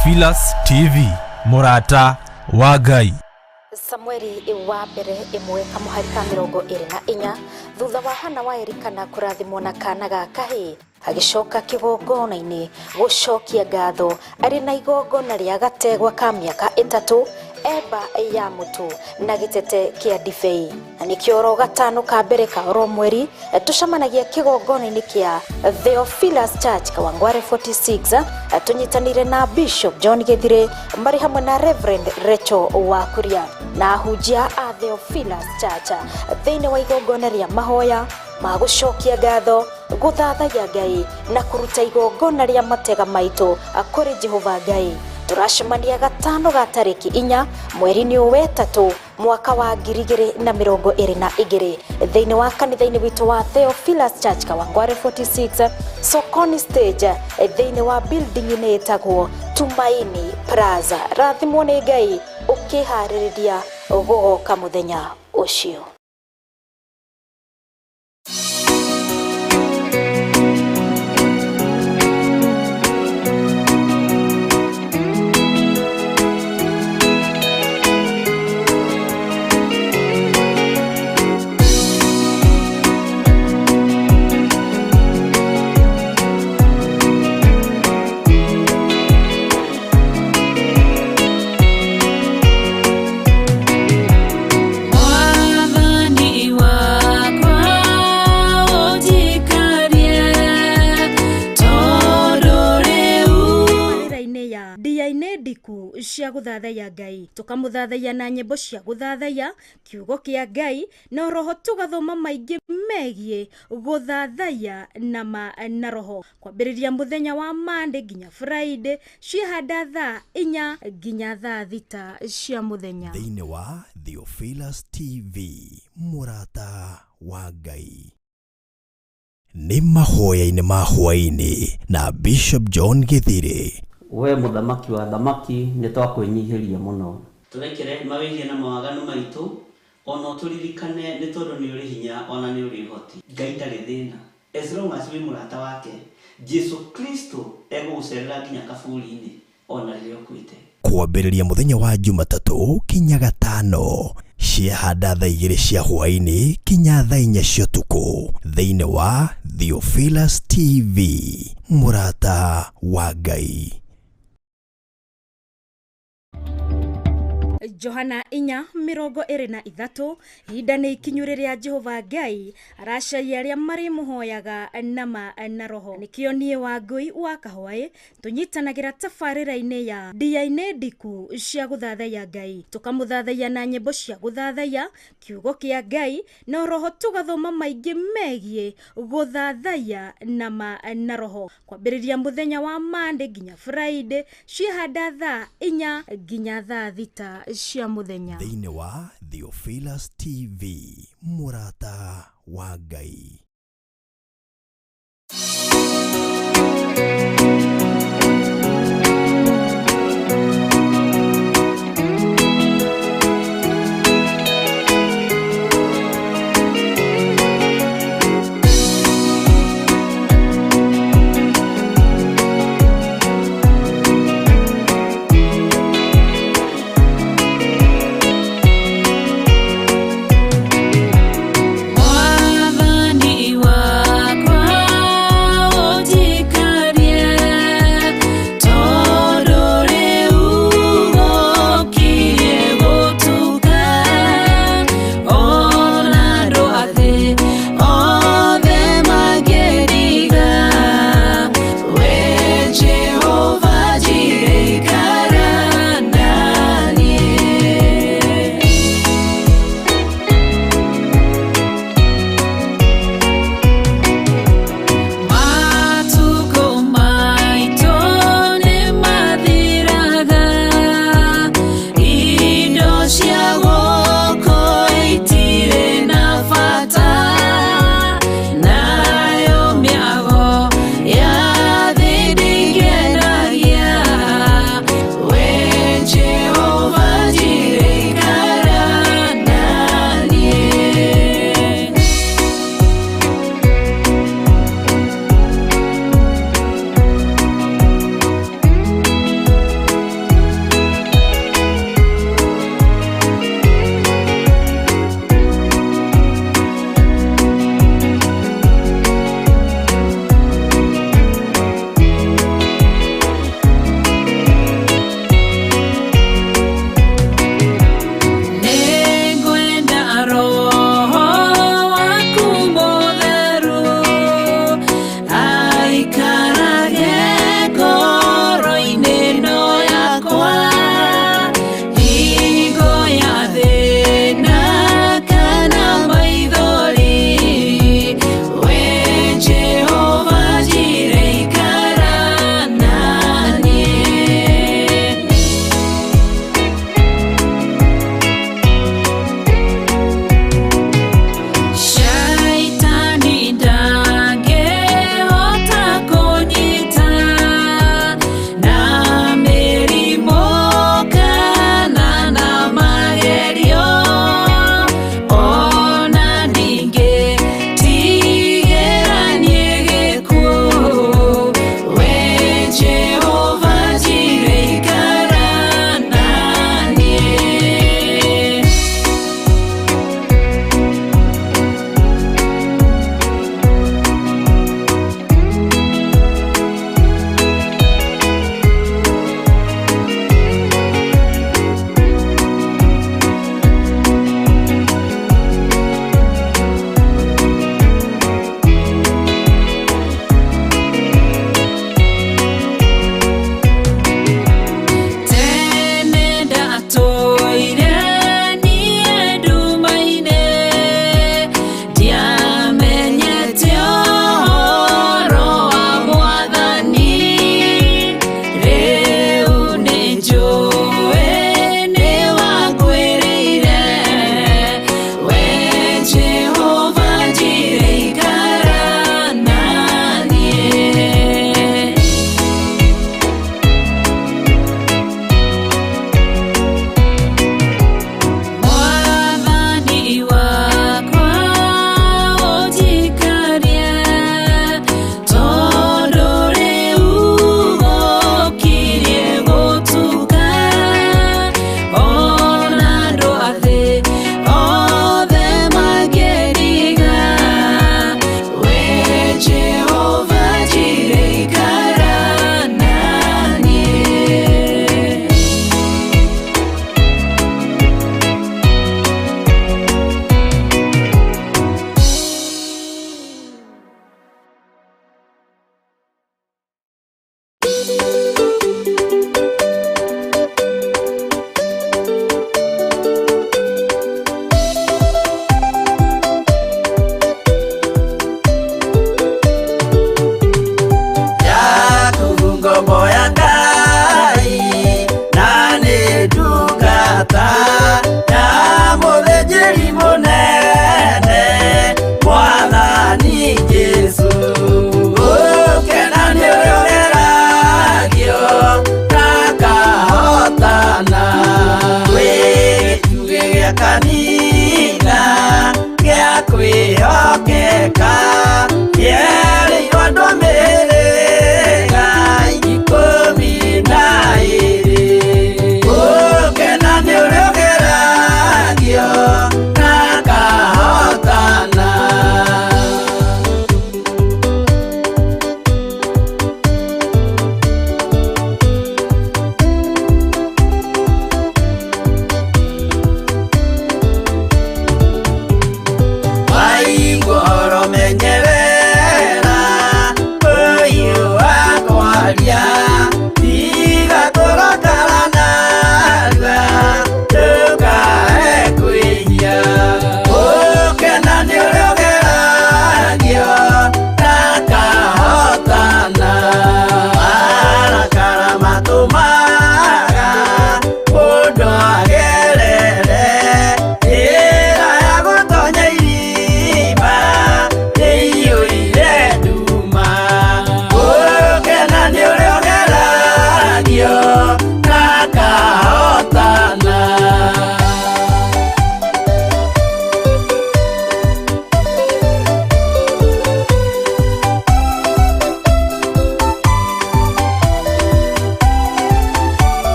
Theophilus TV Murata wa Ngai. Samueli wa mbere imwe kamuharika 24 thutha wa Hana wa Erikana kurathimwo na kana ga kahii agicoka kigongona-ini gucokia ngatho ari na igongona ria gategwa ka miaka 3 eba ya mutu na gitete kia dibei nikio ro gatano ka mbere ka ro mweri tucamanagia kigongona-ini kia Theophilus Church Kawangware 46 tunyitanire na Bishop John Githire mari hamwe na Reverend Rachel Wakuria na hujia a Theophilus Church thiini wa igongona ria mahoya magucokia ngatho guthathaiya Ngai na kuruta igongona ria matega maitu kuri Jehova Ngai. Turacemania gatano ga tariki 4 mweri-ini wa 3 mwaka wa 2022 thiini wa kanitha-ini witu wa Theophilus Church Kawangware 46 Sokoni Stage thiini wa building-ini itagwo Tumaini Plaza. Rathimwo ni Ngai ukihariria gugoka muthenya ucio. Cia guthathaiya Ngai tukamuthathaiya na nyimbo cia guthathaiya kiugo kia Ngai na roho tugathoma maingi megie guthathaiya na roho kwambiriria muthenya wa Monday nginya Friday cihanda thaa 4 nginya thaa 6 cia muthenya thiini wa Theophilus TV Murata wa Ngai. Ni mahoya-ini ma hwaini na Bishop John Githire. We muthamaki wa thamaki ni twakwenyihiria muno turekere mawihie na mawaganu maitu ono turirikane ni tondu ni uri hinya ona ni uri hoti Ngai ndari thina as long as we murata wake Jesu Kristo egugucerera nginya kaburi-ini ona riria ukwite kwambiriria muthenya wa Jumatatu kinya gatano ciahanda thaa 2 cia hwaini kinya thaa 4 cia utuku thiini wa Theophilus TV Murata wa Ngai. Johana 4:23 hinda ni ikinyu ria Jehova Ngai aracaria aria mari muhoyaga na roho nikio nie wa Ngui wa Kahwae tunyitanagira tabarira-ini ya ndia-ini ndiku cia guthathaiya Ngai tukamuthathaiya na nyimbo cia guthathaiya kiugo kia Ngai na roho tugathoma maingi megie guthathaiya na roho kwambiriria muthenya wa Monday nginya Friday cihanda thaa 4 nginya thaa 6 cia muthenya thiini wa Theophilus TV Murata wa Ngai.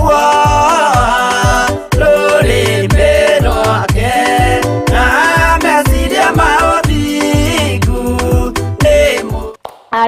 nĩguo rũrĩmĩ rwake na meciria ma ũthingu nĩmo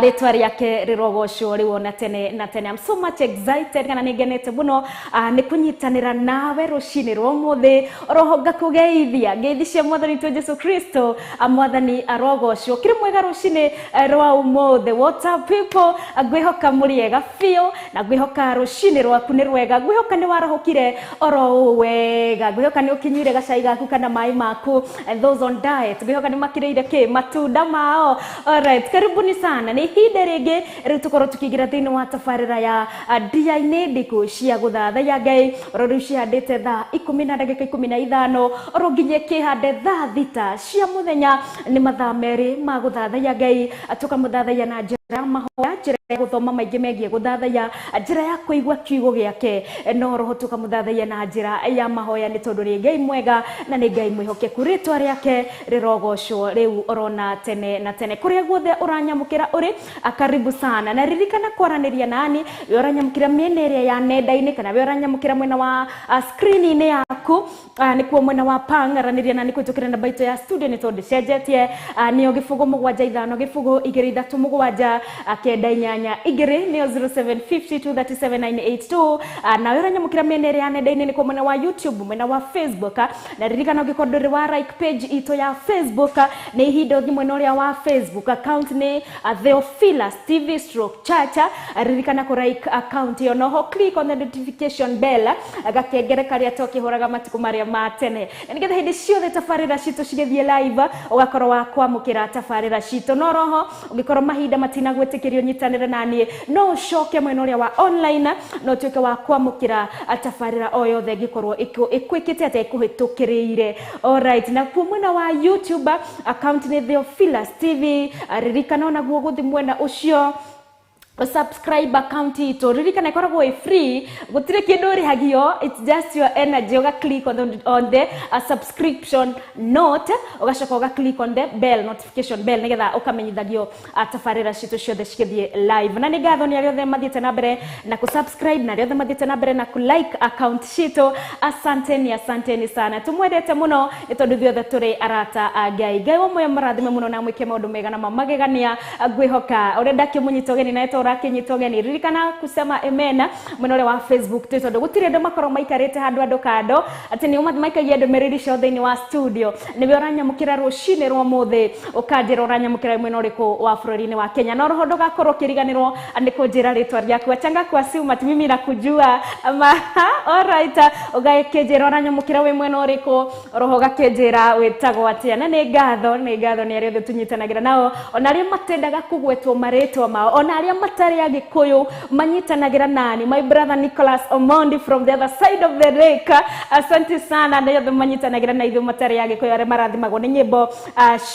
ritwa riake rirogocwo riwona tene na tene. I'm so much excited kana nigenete muno ni kunyitanira nawe rucini rwa muthi roho ngakugeithia ngeithicia mwathani tu Jesu Kristo mwathani arogocwo kiri mwega rucini rwa umuthi. What up people, ngwihoka muriega fio na ngwihoka rucini rwaku ni rwega, ngwihoka ni warahukire oro wega, ngwihoka ni ukinyire gacai gaku kana mai maku, and those on diet ngwihoka ni makireire ki matunda mao. Alright, karibuni sana ni hinde rege ritukoro tukigira thini wa tafarira ya dia-ini ndiku cia guthathaiya Ngai ro cihandite thaa 10 na ndagika 15 ro nginye kihande thaa 6 cia muthenya ni mathaa meri ma guthathaiya Ngai tukamuthathaiya na njira mahoya, njira ya guthoma maingi megie guthathaiya, njira ya kuigua kiugo giake no roho tukamuthathaiya na njira ya mahoya ni tondu ri Ngai mwega na ni Ngai mwihokeku. Ritwa riake rirogocwo riu orona tene na tene. Kuria guothe uranyamukira uri karibu sana na ririkana kwaraniria nani uranyamukira miena iria ya nenda-ini kana we uranyamukira mwena wa screen-ini yaku nikuo mwena wa pangaraniria nani kwitukira namba itu ya studio ni tondu cenjetie nio gifugo 75 gifugo 237 kenda inyanya igiri nio 0752379882 na we uranyamukira miena iria ya nenda-ini nikuo mwena wa YouTube, mwena wa Facebook na ririkana ugikorwo nduri wa like page itu ya Facebook ni ihinda uthi mwena uria wa Facebook account ni Theophilus TV / Chacha. Ririkana ku like account yo noho click on the notification bell agakengere karia tokihuraga matuku maria matene nigetha hindi ciothe tafarira citu cigithie live ugakorwo wa kwamukira tafarira citu no roho ugikorwo mahinda matina gwitikirio nyitanire nani no ucoke mwena uria wa online no tuike wa kwamukira tafarira o yothe gikorwo ikwikite ate kuhitukiriire. Alright, na ku mwena wa YouTube account ni Theophilus TV. Ririkana ona guo guthi mwena ucio subscribe account ito ririkana ikoragwo free, gutire kindu rihagio, it's just your energy. Uga click on the subscription note, ugacoka uga click on the bell notification bell nigetha ukamenyithagio tafarira citu ciothe cikithie live. Na nigatho ni ariothe mathiete na mbere na ku subscribe na ariothe mathiete na mbere na ku like account citu. Asanteni sana, tumwendete muno itondu thiothe turi arata Ngai. Ngai wa moyo marathime muno na mwike maundu mega na mamagegania. Ngwihoka urenda kimunyito geni na eto kinyito geni ririkana kusema amen mwenore wa Facebook tondu gutire ndo makoro maikarite handu ando kando ati ni maikagia ndo meriri ciothe-ini wa studio niwe uranyamukira rucini rwa muthi ukanjira uranyamukira mwenore ko wa bururi-ini wa Kenya no roho ndugakorwo kiriganirwo andiko njira ritwa ryaku achanga kwa simu ati mimi nakujua ama alright ugakenjira uranyamukira we mwenore ko roho gakenjira wetagwo atia na ni ngatho ni ariothe tunyitanagira nao onaria matendaga kugwetwo maritwa mao onaria matari ya Gikuyu manyitanagira nani my brother Nicholas Omondi from the other side of the lake. Asante sana na yothe manyitanagira na ithu matari ya Gikuyu are marathimagwo ni nyimbo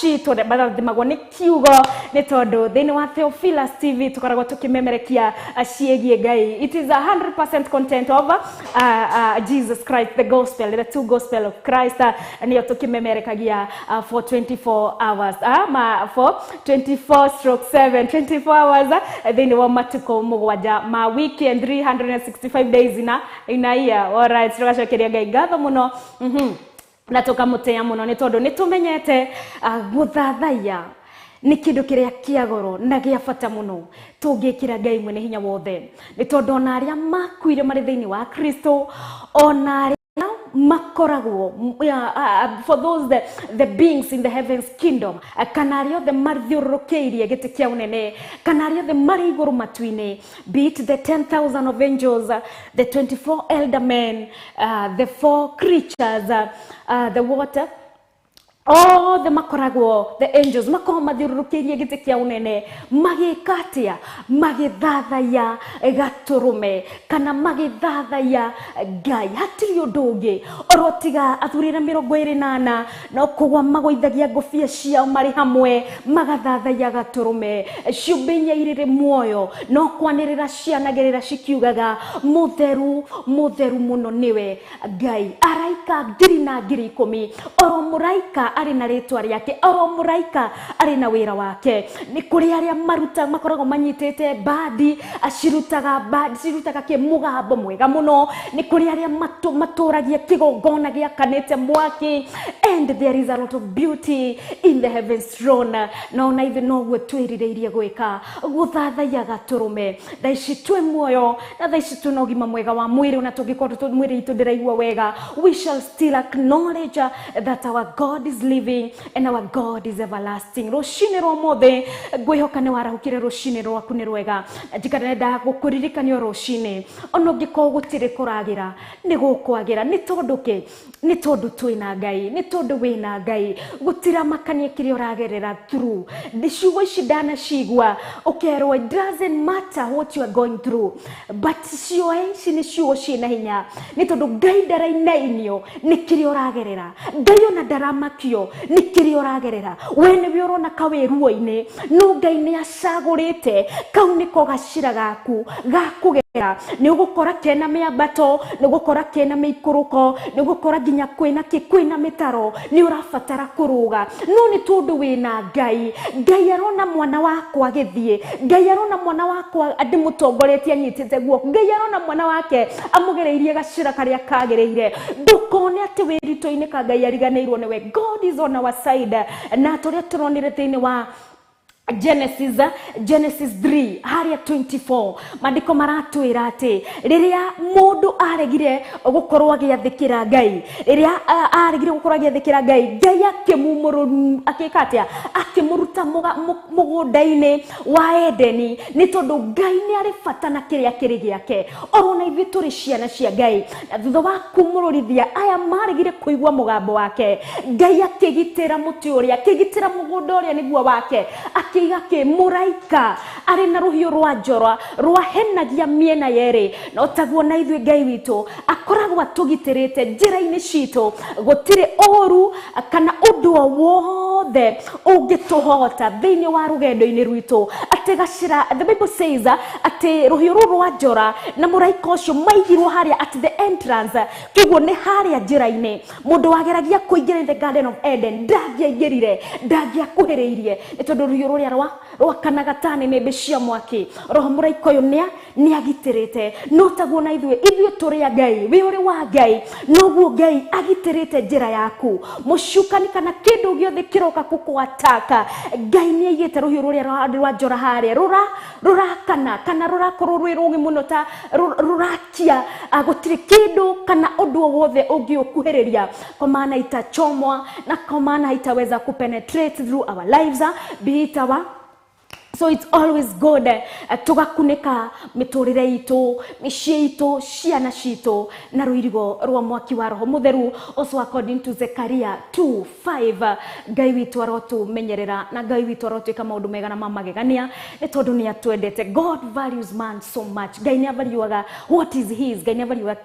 citu ne marathimagwo ni kiugo ni tondu thini wa Theophilus TV tukoragwo tukimemerekia ciigie Ngai. It is 100% content of Jesus Christ, the gospel, the true gospel of Christ, and tukimemerekagia for 24 hours for 24/7 24 hours thini wa matuko mugwanja ma wiki and 365 days in a year. Alright, tugacokeria Ngai ngatho muno na tukamuteya muno ni tondu ni tumenyete guthathaiya ni kindu kiria kiagoro na gia bata muno tungikira Ngai mwene hinya wothe ni tondu ona aria makuire mari thini wa Kristo ona makoragwo for those the beings in the heavens kingdom kanario the marthiurukeirie giti kia unene kanario the mari iguru matuine, be it the 10,000 of angels, the 24 elder men, the 4 creatures, the water, all the makoragwo the angels makoma mathiururukirie giti kia unene magikatia magithathaiya gaturume kana magithathaiya Ngai hatiri undugi orotiga athurira 28 no kugwa magoithagia ngofia ciao mari hamwe magathathaiya gaturume ciumbinya irire muoyo no kwanirira cianagirira cikiugaga mutheru muno niwe Ngai. Araika 10,000 oro muraika ari na ritwa riake, oro muraika ari na wira wake. Ni kuri aria maruta makoragwo manyitete badi cirutaga kimugambo mwega muno. Ni kuri aria maturagia kigongona giakanite mwaki, and there is a lot of beauty in the heavens throne. No na ithe no gwe twirireirie gwika guthathaiya gaturume thaici twi muoyo na thaici twi nogima mwega wa mwiri na tungikorwo mwiri itu ndiraigua wega, we shall still acknowledge that our God is living and our God is everlasting. Rucini rwa mothe ngwihoka ni warahukire rucini rwaku ni rwega, njikana nda gukuririkania rucini ono ngiko gutire kuragira ni gukwagira ni tondu ki ni tondu twina Ngai, ni tondu wina Ngai, gutira makania kiri uragerera through ciugo ici ndanacigua ukerwo it doesn't matter what you are going through, but ciugo ici ni ciugo ciina hinya ni tondu Ngai ndarainainio ni kiri uragerera, Ngai ona ndaramakio ni kiri uragerera. We ni urona kawiruo-ini no Ngai ni acagurite kau niko gacira gaku gakugera, ni ugukora kena miambato, ni ugukora kena miikuruko, ni ugukora ginya kwina mitaro, ni urafatara kuruga no ni tondu wina Ngai. Ngai arona mwana wakwa agithie, Ngai arona mwana wakwa andi mutongoretie anyitite guoko, Ngai arona mwana wake amugereirie gacira karia kagereire. Ndukone ati wirito-ini ka Ngai ariganirwo niwe. God is on our side. Na turia turonire thiini wa Genesis 3 haria 24 mandiko maratwira ati riria mundu aregire gukorwo agiathikira Ngai, riria aregire gukorwo agiathikira Ngai, Ngai akimumuru akikatia akimuruta mugunda-ini wa Edeni ni tondu Ngai ni ari bata na kiria kiri giake. Orona ithuĩ tũrĩ ciana cia Ngai, na thutha wa kumururithia aya marigire kuigua mugambo wake, Ngai akigitira muti uria, akigitira mugunda uria niguo wake, akiga ke muraika ari na ruhio rwa njora rwahenagia miena yeri. No taguo na ithuĩ Ngai witũ akoragwo atugitirite njĩra-inĩ citũ, gutire oru kana undu o wothe ungituhota thiini wa rugendo-ini rwitũ. Ati gacira, the Bible says ati ruhio rwa njora na muraika ucio maigirwo haria at the entrance, kiguo ni haria njĩra-ini. Mundu wageragia kuingira in the Garden of Eden ndangĩaingĩrire, ndangĩakuhĩrĩirie ni tondu ruhio ruria rwa kanagatani nĩ cia mwaki. Roho muraika uyu ni agitirite. No taguo na ithuĩ tũrĩ a Ngai, we uri wa Ngai, noguo Ngai agitirite njĩra yaku. Mucukani kana kindu giothe kiroka kukuataka, Ngai ni aigĩte ruhio ruria rwa njora haria rurakana kana rurakorwo rwĩ rũgĩ mũno ta rurakia gũtirĩ kindu kana ũndũ o wothe ũngĩũkuhĩrĩria, kwa maana itachomwa na kwa maana itaweza kupenetrate through our lives, be it our. So it's always good tugakunika miturire itu, micii itu, ciana citu na ruirigo rwa mwaki wa Roho Mutheru. Also according to Zechariah 2:5, Ngai witu arotumenyerera na Ngai witu arotwika maundu mega na mamagegania ni tondu ni atwendete. God values man so much. Ngai ni avaliuaga what is his, Ngai ni avaliuaga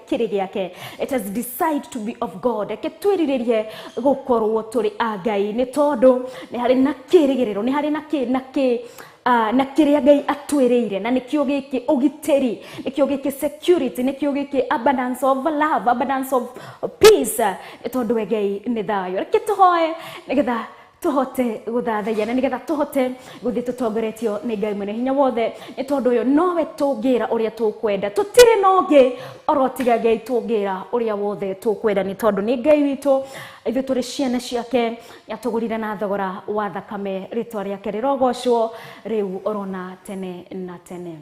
kiri giake. It has decided to be of God. Ke twiririe gukorwo turi a Ngai ni tondu ni hari na kirigiriro, ni hari na na kiria Ngai atwiriire, na nikio giki ugiteri, nikio giki security, nikio giki abundance of love, abundance of peace. Tondu we Ngai ni thayo. Reke tuhoe nigetha tuhote guthathaiya na nigetha tuhote guthi tutongoretio ni Ngai mwene hinya wothe. Ni tondu uyu nowe tungira uria tukwenda, tutire nongi orotiga Ngai tungira uria wothe tukwenda, ni tondu ni Ngai witu. Ithuĩ tũrĩ ciana ciake, yatugurire na thogora wa thakame, ritwa riake rirogocwo riu orona tene na tene.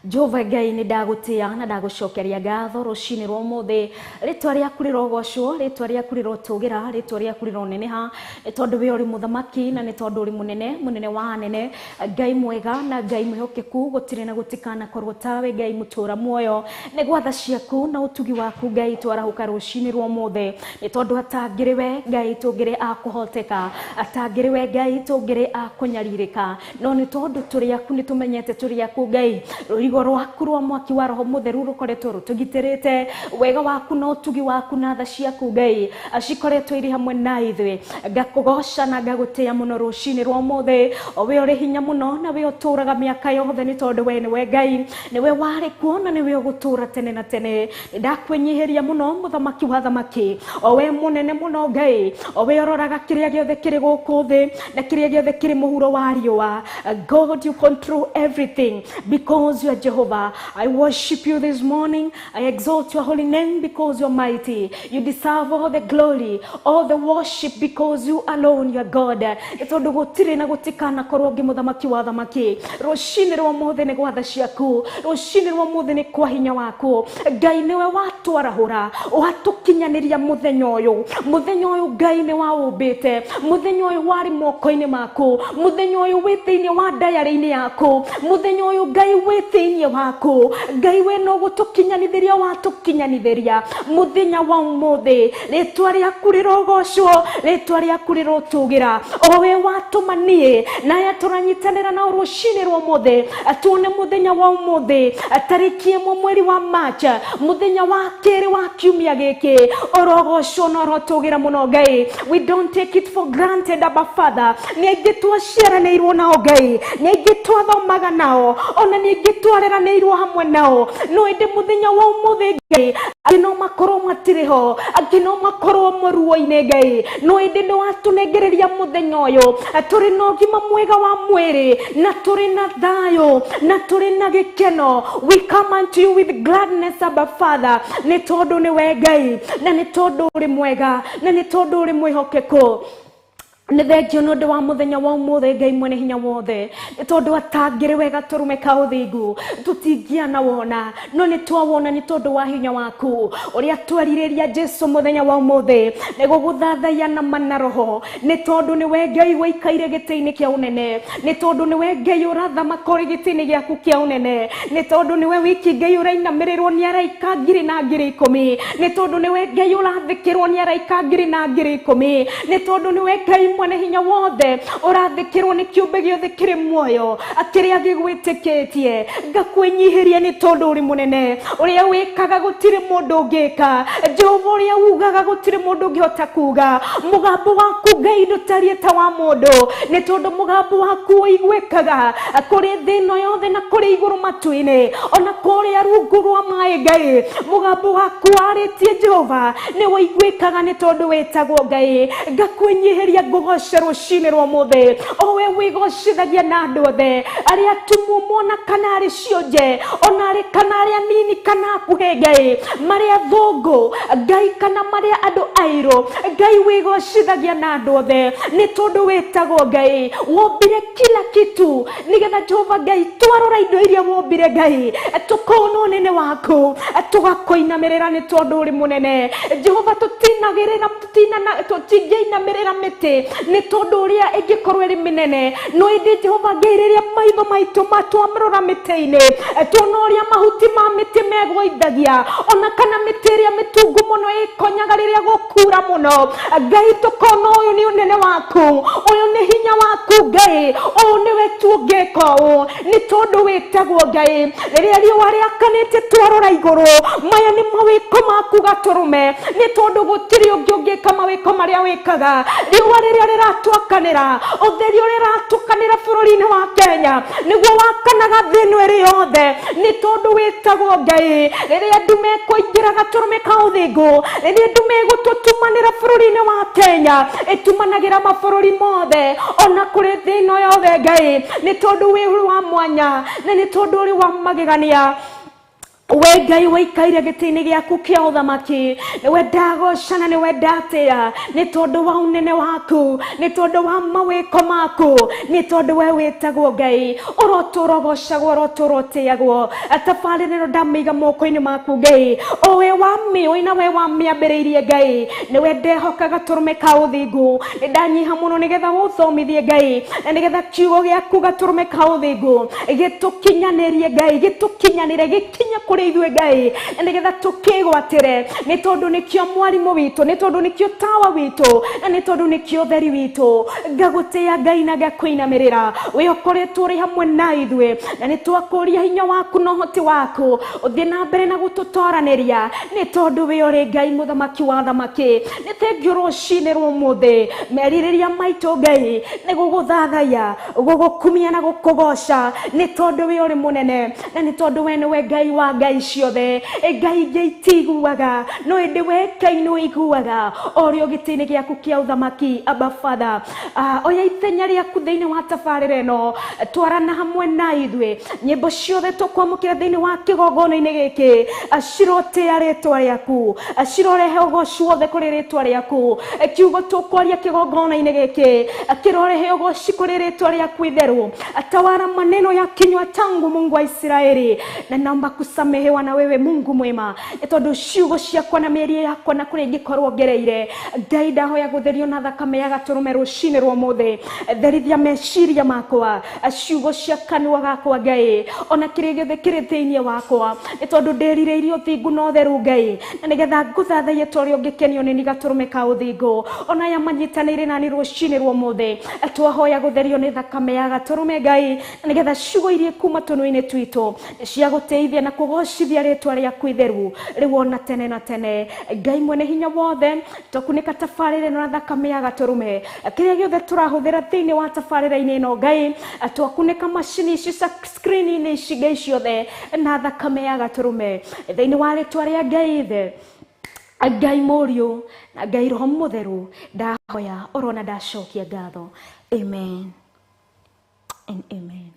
Jehova Ngai ni ndagutia na ndagucokeria ngatho rucini rwa muthe. Ritwa riaku rirogocwo, ritwa riaku rirotugira, ritwa riaku rironeneha, ni tondu we uri muthamaki na ni tondu uri munene wa anene, Ngai mwega na Ngai mwihokeku, gutire na gutikana korwo tawe, Ngai mutura muoyo. Ni gwatha ciaku na utugi waku Ngai twarahuka rucini rwa muthe, ni tondu atangiriwe Ngai tungire akuhoteka, atangiriwe Ngai tungire akunyaririka, no ni tondu turi aku ni tumenyete turi aku Ngai. rũirigo rwaku rwa mwaki wa roho mũtheru rũkoretwo rũtũgitĩrĩte, wega waku na ũtugi waku na tha ciaku Ngai cikoretwo irĩ hamwe na ithuĩ. Ngakũgoca na ngagũtĩĩa mũno rũcinĩ rwa ũmũthĩ, o we ũrĩ hinya mũno na we ũtũũraga mĩaka yothe, nĩ tondũ we nĩwe Ngai, nĩwe warĩ kuo na nĩwe ũgũtũũra tene na tene. Ndakwĩnyihĩria mũno mũthamaki wa thamaki, o we mũnene mũno Ngai, o we ũroraga kĩrĩa gĩothe kĩrĩ gũkũ thĩ na kĩrĩa gĩothe kĩrĩ mũhuro wa riũa. God, you control everything because you are Jehovah. I worship you this morning. I exalt your holy name because you are mighty. You deserve all the glory, all the worship because you alone, you are God. Tondu gutire na gutikana korwo ngi muthamaki wa thamaki. Rũcinĩ rwa ũmũthĩ nĩ gwa tha ciaku, rũcinĩ rwa ũmũthĩ nĩ kwa hinya waku. Ngai nĩwe watwarahũra ũgatũkinyanĩria mũthenya ũyũ. Mũthenya ũyũ Ngai nĩ waũmbĩte, mũthenya ũyũ warĩ moko-inĩ maku, mũthenya ũyũ wĩ thĩinĩ wa ndayarĩ-inĩ yaku, mũthenya ũyũ Ngai wĩ thĩinĩ waku. Ngai we no gũtũkinyanithĩria watũkinyanithĩria mũthenya wa ũmũthĩ. Rĩtwa rĩaku rĩrogocwo, rĩtwa rĩaku rĩrotũgĩra, o we watũma niĩ na aya tũranyitanĩra nao rũcinĩ rwa ũmũthĩ tuone mũthenya wa ũmũthĩ tarĩki 1 mweri wa March, mũthenya wa kerĩ wa kiumia gĩkĩ. Orogocwo na orotũgĩra mũno Ngai. We don't take it for granted, Abba Father. Nĩ aingĩ twaciaranĩirwo nao Ngai, nĩ aingĩ twathomaga nao, ona nĩ aingĩ twareranĩirwo hamwe nao, no ĩndĩ mũthenya wa ũmũthĩ Ngai angĩ no makorwo matirĩ ho, angĩ no makorwo mũruo-inĩ Ngai, no ĩndĩ nĩ watũnengereria mũthenya ũyũ tũrĩ na ũgima mwega wa mwĩrĩ na tũrĩ na thayũ na tũrĩ na gĩkeno. We come unto you with gladness, Abba Father, nĩ tondũ nĩwe Ngai na nĩ tondũ ũrĩ mwega na nĩ tondũ ũrĩ mwĩhokeku. Nĩ thengio nĩ ũndũ wa mũthenya wa ũmũthĩ Ngai mwene hinya wothe, nĩ tondũ atangĩrĩ wega tũrũme ka ũthingu tũtingĩana wona, no nĩ twawona nĩ tondũ wa hinya waku ũrĩa twerirĩria Jesu mũthenya wa ũmũthĩ nĩ gũgũthathaiya na mana roho, nĩ tondũ nĩwe Ngai ũikaire gĩtĩ-inĩ kĩa ũnene, nĩ tondũ nĩwe Ngai ũrathama kũrĩ gĩtĩ-inĩ gĩaku kĩa ũnene, nĩ tondũ nĩwe wiki Ngai ũrainamĩrĩrwo nĩ araika 10,000, nĩ tondũ nĩwe Ngai ũrathĩkĩrwo nĩ araika 10,000, nĩ tondũ nĩwe Ngai mwene hinya wothe ũrathĩkĩrwo nĩ kĩũmbe gĩothe kĩrĩ muoyo kĩrĩa gĩgwĩtĩkĩtie. Ngakwĩnyihĩria nĩ tondũ ũrĩ mũnene, ũrĩa wĩkaga gũtirĩ mũndũ ũngĩka, Jehova ũrĩa ugaga gũtirĩ mũndũ ũngĩhota kuga. Mũgambo waku Ngai ndũtariĩ ta wa mũndũ, nĩ tondũ mũgambo waku ũiguĩkaga kũrĩ thĩ ĩno yothe na kũrĩ igũrũ matu-inĩ ona kũrĩa rungu rwa maaĩ Ngai. Mũgambo waku warĩtie Jehova nĩ ũiguĩkaga nĩ tondũ wĩtagwo Ngai. Ngakwĩnyihĩria ngũgoce rũcinĩ rwa ũmũthĩ, o we wĩgocithagia na andũ othe arĩa atumumu ona kana arĩ cionje, ona arĩ kana arĩa anini kana akuhĩ Ngai, marĩa athũngũ Ngai kana marĩa andũ airũ Ngai wĩgocithagia na andũ othe nĩ tondũ wĩtagwo Ngai. Wombire kila kitu nĩgetha Jehova Ngai twarora indo iria wombire Ngai tũkona ũnene waku tũgakũinamĩrĩra nĩ tondũ ũrĩ mũnene Jehova. Tũtingĩinamĩrĩra mĩtĩ nĩ tondũ ũrĩa ĩngĩkorwo ĩrĩ mĩnene, no ĩndĩ Jehova Ngai rĩrĩa maitho maitũ matwamrora mĩtĩ-inĩ tuona ũrĩa mahuti ma mĩtĩ megũithagia, ona kana mĩtĩ ĩrĩa mĩtungu mũno ĩkonyaga rĩrĩa gũkura mũno Ngai, tũkona ũyũ nĩ ũnene waku, ũyũ nĩ hinya waku Ngai, ũyũ nĩwe tũngĩka ũũ nĩ tondũ wĩtagwo Ngai. Rĩrĩa riũa rĩakanĩte twarora igũrũ, maya nĩ mawĩko maku gatũrũme, nĩ tondũ gũtirĩ ũngĩ ũngĩka mawĩko marĩa wĩkaga. Riũa rĩrĩa rĩratwakanĩra, ũtheri ũrĩa ũratũkanĩra bũrũri-inĩ wa Kenya nĩguo wakanaga thĩ ĩno ĩrĩ yothe nĩ tondũ wĩtagwo Ngai. Rĩrĩa ndume ĩkũingĩra gatũrũme ka ũthingu, rĩrĩa ndume ĩgũtũtumanĩra bũrũri-inĩ wa Kenya, ĩtumanagĩra mabũrũri mothe ona kũrĩ thĩ ĩno yothe Ngai, nĩ tondũ wĩ wa mwanya na nĩ tondũ ũrĩ wa magegania. We Ngai waikaire gĩtĩ-inĩ gĩaku kĩa ũthamaki, nĩwe ndagocana, nĩwe ndatĩĩa nĩ tondũ wa ũnene waku, nĩ tondũ wa mawĩko maku, nĩ tondũ we wĩtagwo Ngai. Ũrotũrogocagwo, ũrotũrotĩagwo, tabarĩra ĩno ndamĩiga moko-inĩ maku Ngai, o we wamĩũĩ na we wamĩambĩrĩirie Ngai. Nĩwe ndehoka gatũrũme ka ũthingu, nĩ ndanyiha mũno nĩgetha ũthomithie Ngai, na nĩgetha kiugo gĩaku gatũrũme ka ũthingu gĩtũkinyanĩrie Ngai, gĩtũkinyanĩre gĩkinye kũrĩ kuri ithuĩ Ngai na nĩgetha tũkĩgwatĩre nĩ tondũ nĩkĩo mwarimũ witũ, nĩ tondũ nĩkĩo tawa witũ, na nĩ tondũ nĩkĩo ũtheri witũ. Ngagũtĩĩa Ngai na ngakũinamĩrĩra we ũkoretwo ũrĩ hamwe na ithuĩ, na nĩ twakũria hinya waku na ũhoti waku ũthiĩ na mbere na gũtũtoranĩria, nĩ tondũ we ũrĩ Ngai mũthamaki wa thamaki. Nĩ thengiũ rũcinĩ rwa ũmũthĩ, merirĩria maitũ Ngai nĩ gũgũthathaiya, gũgũkumia na gũkũgoca, nĩ tondũ we ũrĩ mũnene, na nĩ tondũ we nĩwe Ngai wa ngai ciothe. Ngai ingĩ itiguaga no ĩndĩ we Ngai nĩ ũiguaga ũrĩ gĩtĩ-inĩ gĩaku kĩa ũthamaki. Abba Father, oya ithenya rĩaku thĩinĩ wa tabarĩra ĩno, twarana hamwe na ithuĩ, nyĩmbo ciothe tũkwamũkĩra thĩinĩ wa kĩgongona-inĩ gĩkĩ cirotĩa rĩtwa rĩaku, cirorehe ũgoci wothe kũrĩ rĩtwa rĩaku. Kiugo tũkwaria kĩgongona-inĩ gĩkĩ kĩrorehe ũgoci kũrĩ rĩtwa rĩaku itherũ. Tawala maneno ya kinywa changu Mungu wa Israeli, na naomba kusamehewa na wewe Mungu mwema, nĩ tondũ ciugo ciakwa na mĩario yakwa na kũrĩa ingĩkorwo ngereire Ngai ndahoya gũtherio na thakame ya gatũrũme rũcinĩ rwa ũmũthĩ. Therithia meciria makwa, ciugo cia kanua gakwa Ngai, ona kĩrĩa gĩothe kĩrĩ thĩinĩ wakwa, nĩ tondũ ndĩrirĩirie ũthingu na ũtheru Ngai, na nĩgetha ngũthathaiye ta ũrĩa ũngĩkenio nĩ ni gatũrũme ka ũthingu. Ona aya manyitanĩire nani rũcinĩ rwa ũmũthĩ, twahoya gũtherio nĩ thakame ya gatũrũme Ngai, na nĩgetha ciugo iria kuma tũnua-inĩ twitũ cia gũteithia na kũgocithia rĩtwa rĩaku itheru rĩu ona tene na tene. Ngai mwene hinya wothe, tũkunĩka tabarĩra ĩno na thakame ya gatũrũme. Kĩrĩa gĩothe tũrahũthĩra thĩinĩ wa tabarĩra-inĩ ĩno Ngai, twakunĩka macini ici screen-inĩ ici Ngai ciothe na thakame ya gatũrũme thĩinĩ wa rĩtwa rĩa Ngai Ithe, Ngai Mũriũ na Ngai Roho Mũtheru. Ndahoya orona ndacokia ngatho. Amen and amen.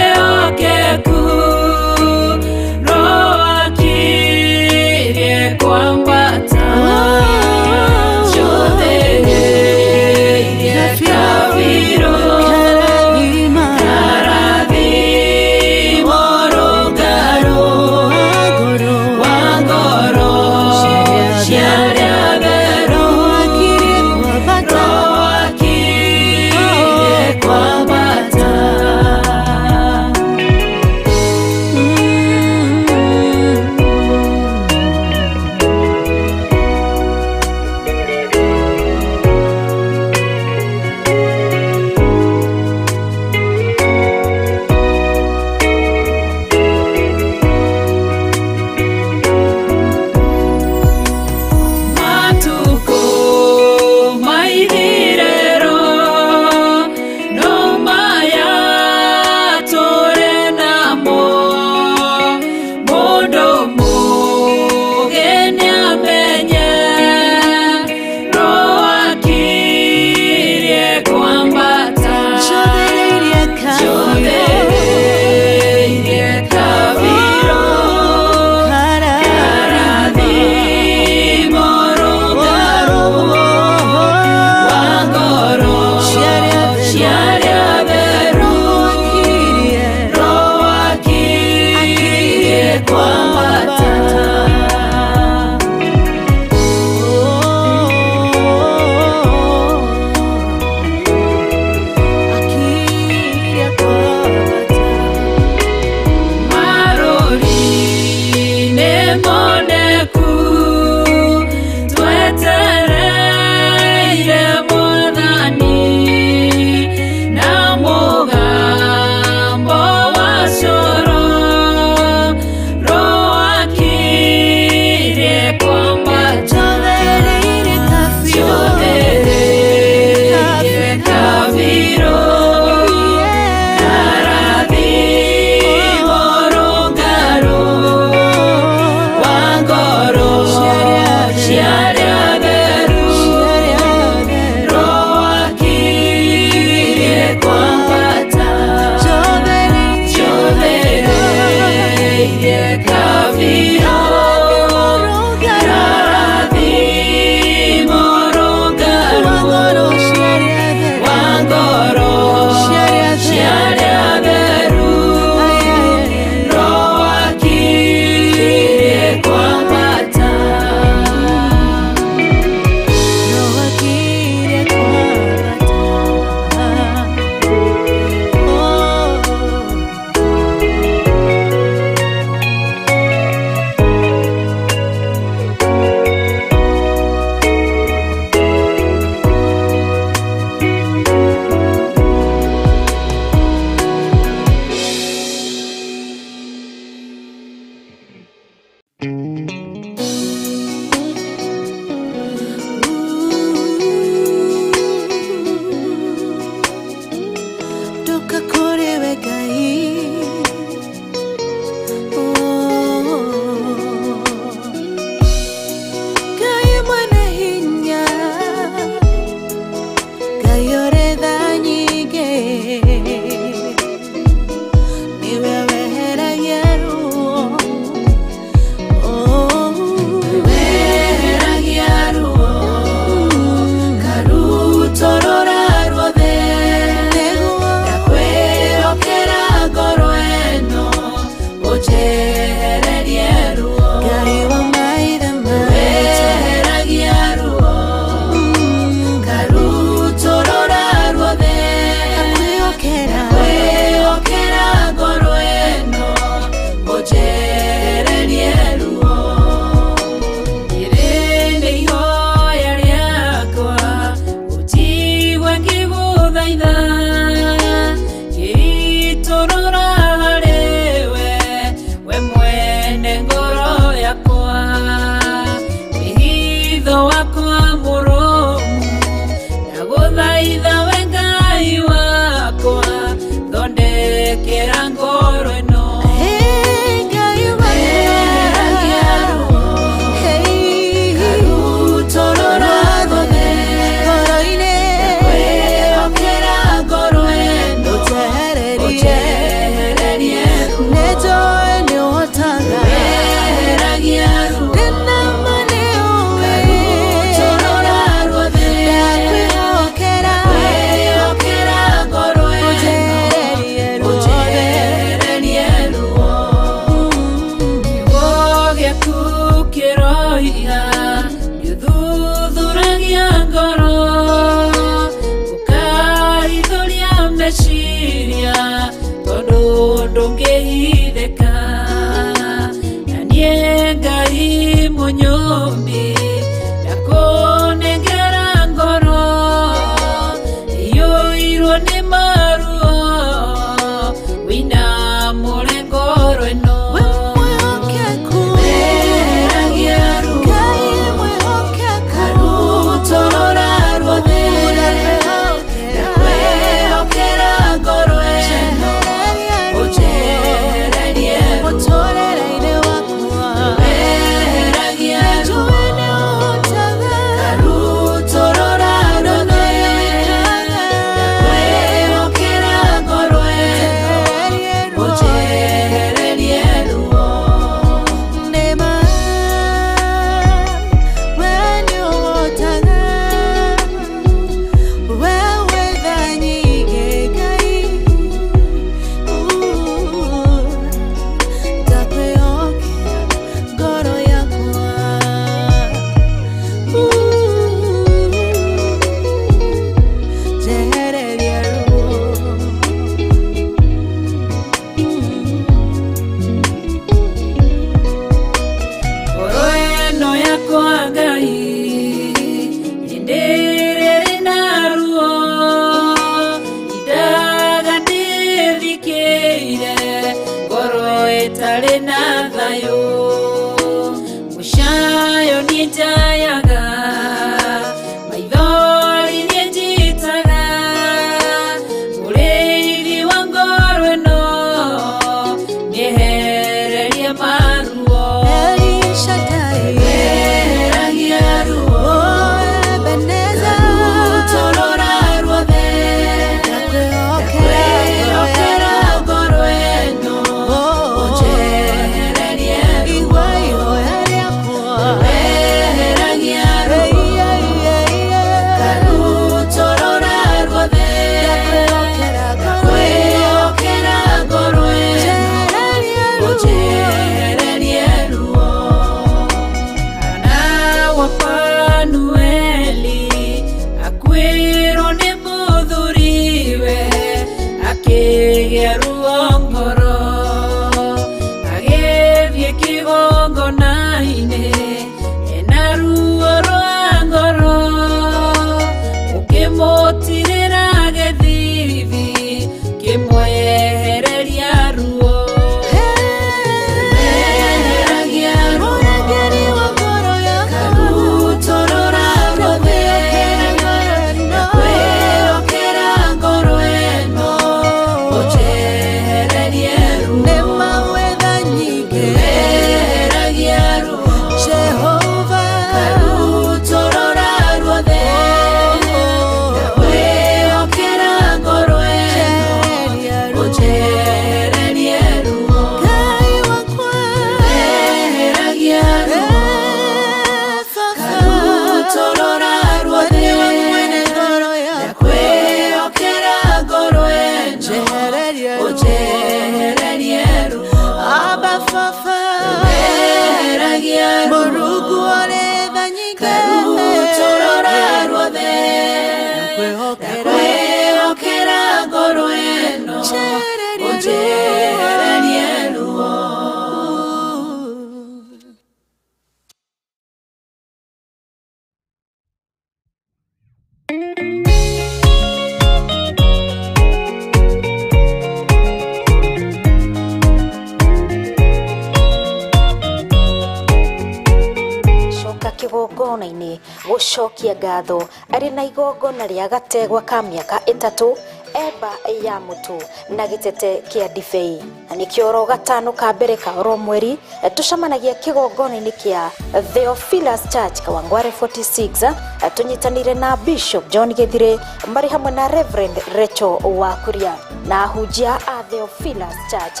kigongona-inĩ gũcokia ngatho arĩ na igongona rĩa gategwa ka mĩaka 3 eba ya mutu na gitete kia ndibei. Na nĩkĩo oro gatano ka mbere ka oro mweri tucemanagia kigongona-inĩ kia Theophilus Church Kawangware 46 tunyitanire na Bishop John Githire marĩ hamwe na Reverend Rachel Wakuria na ahunjia a Theophilus Church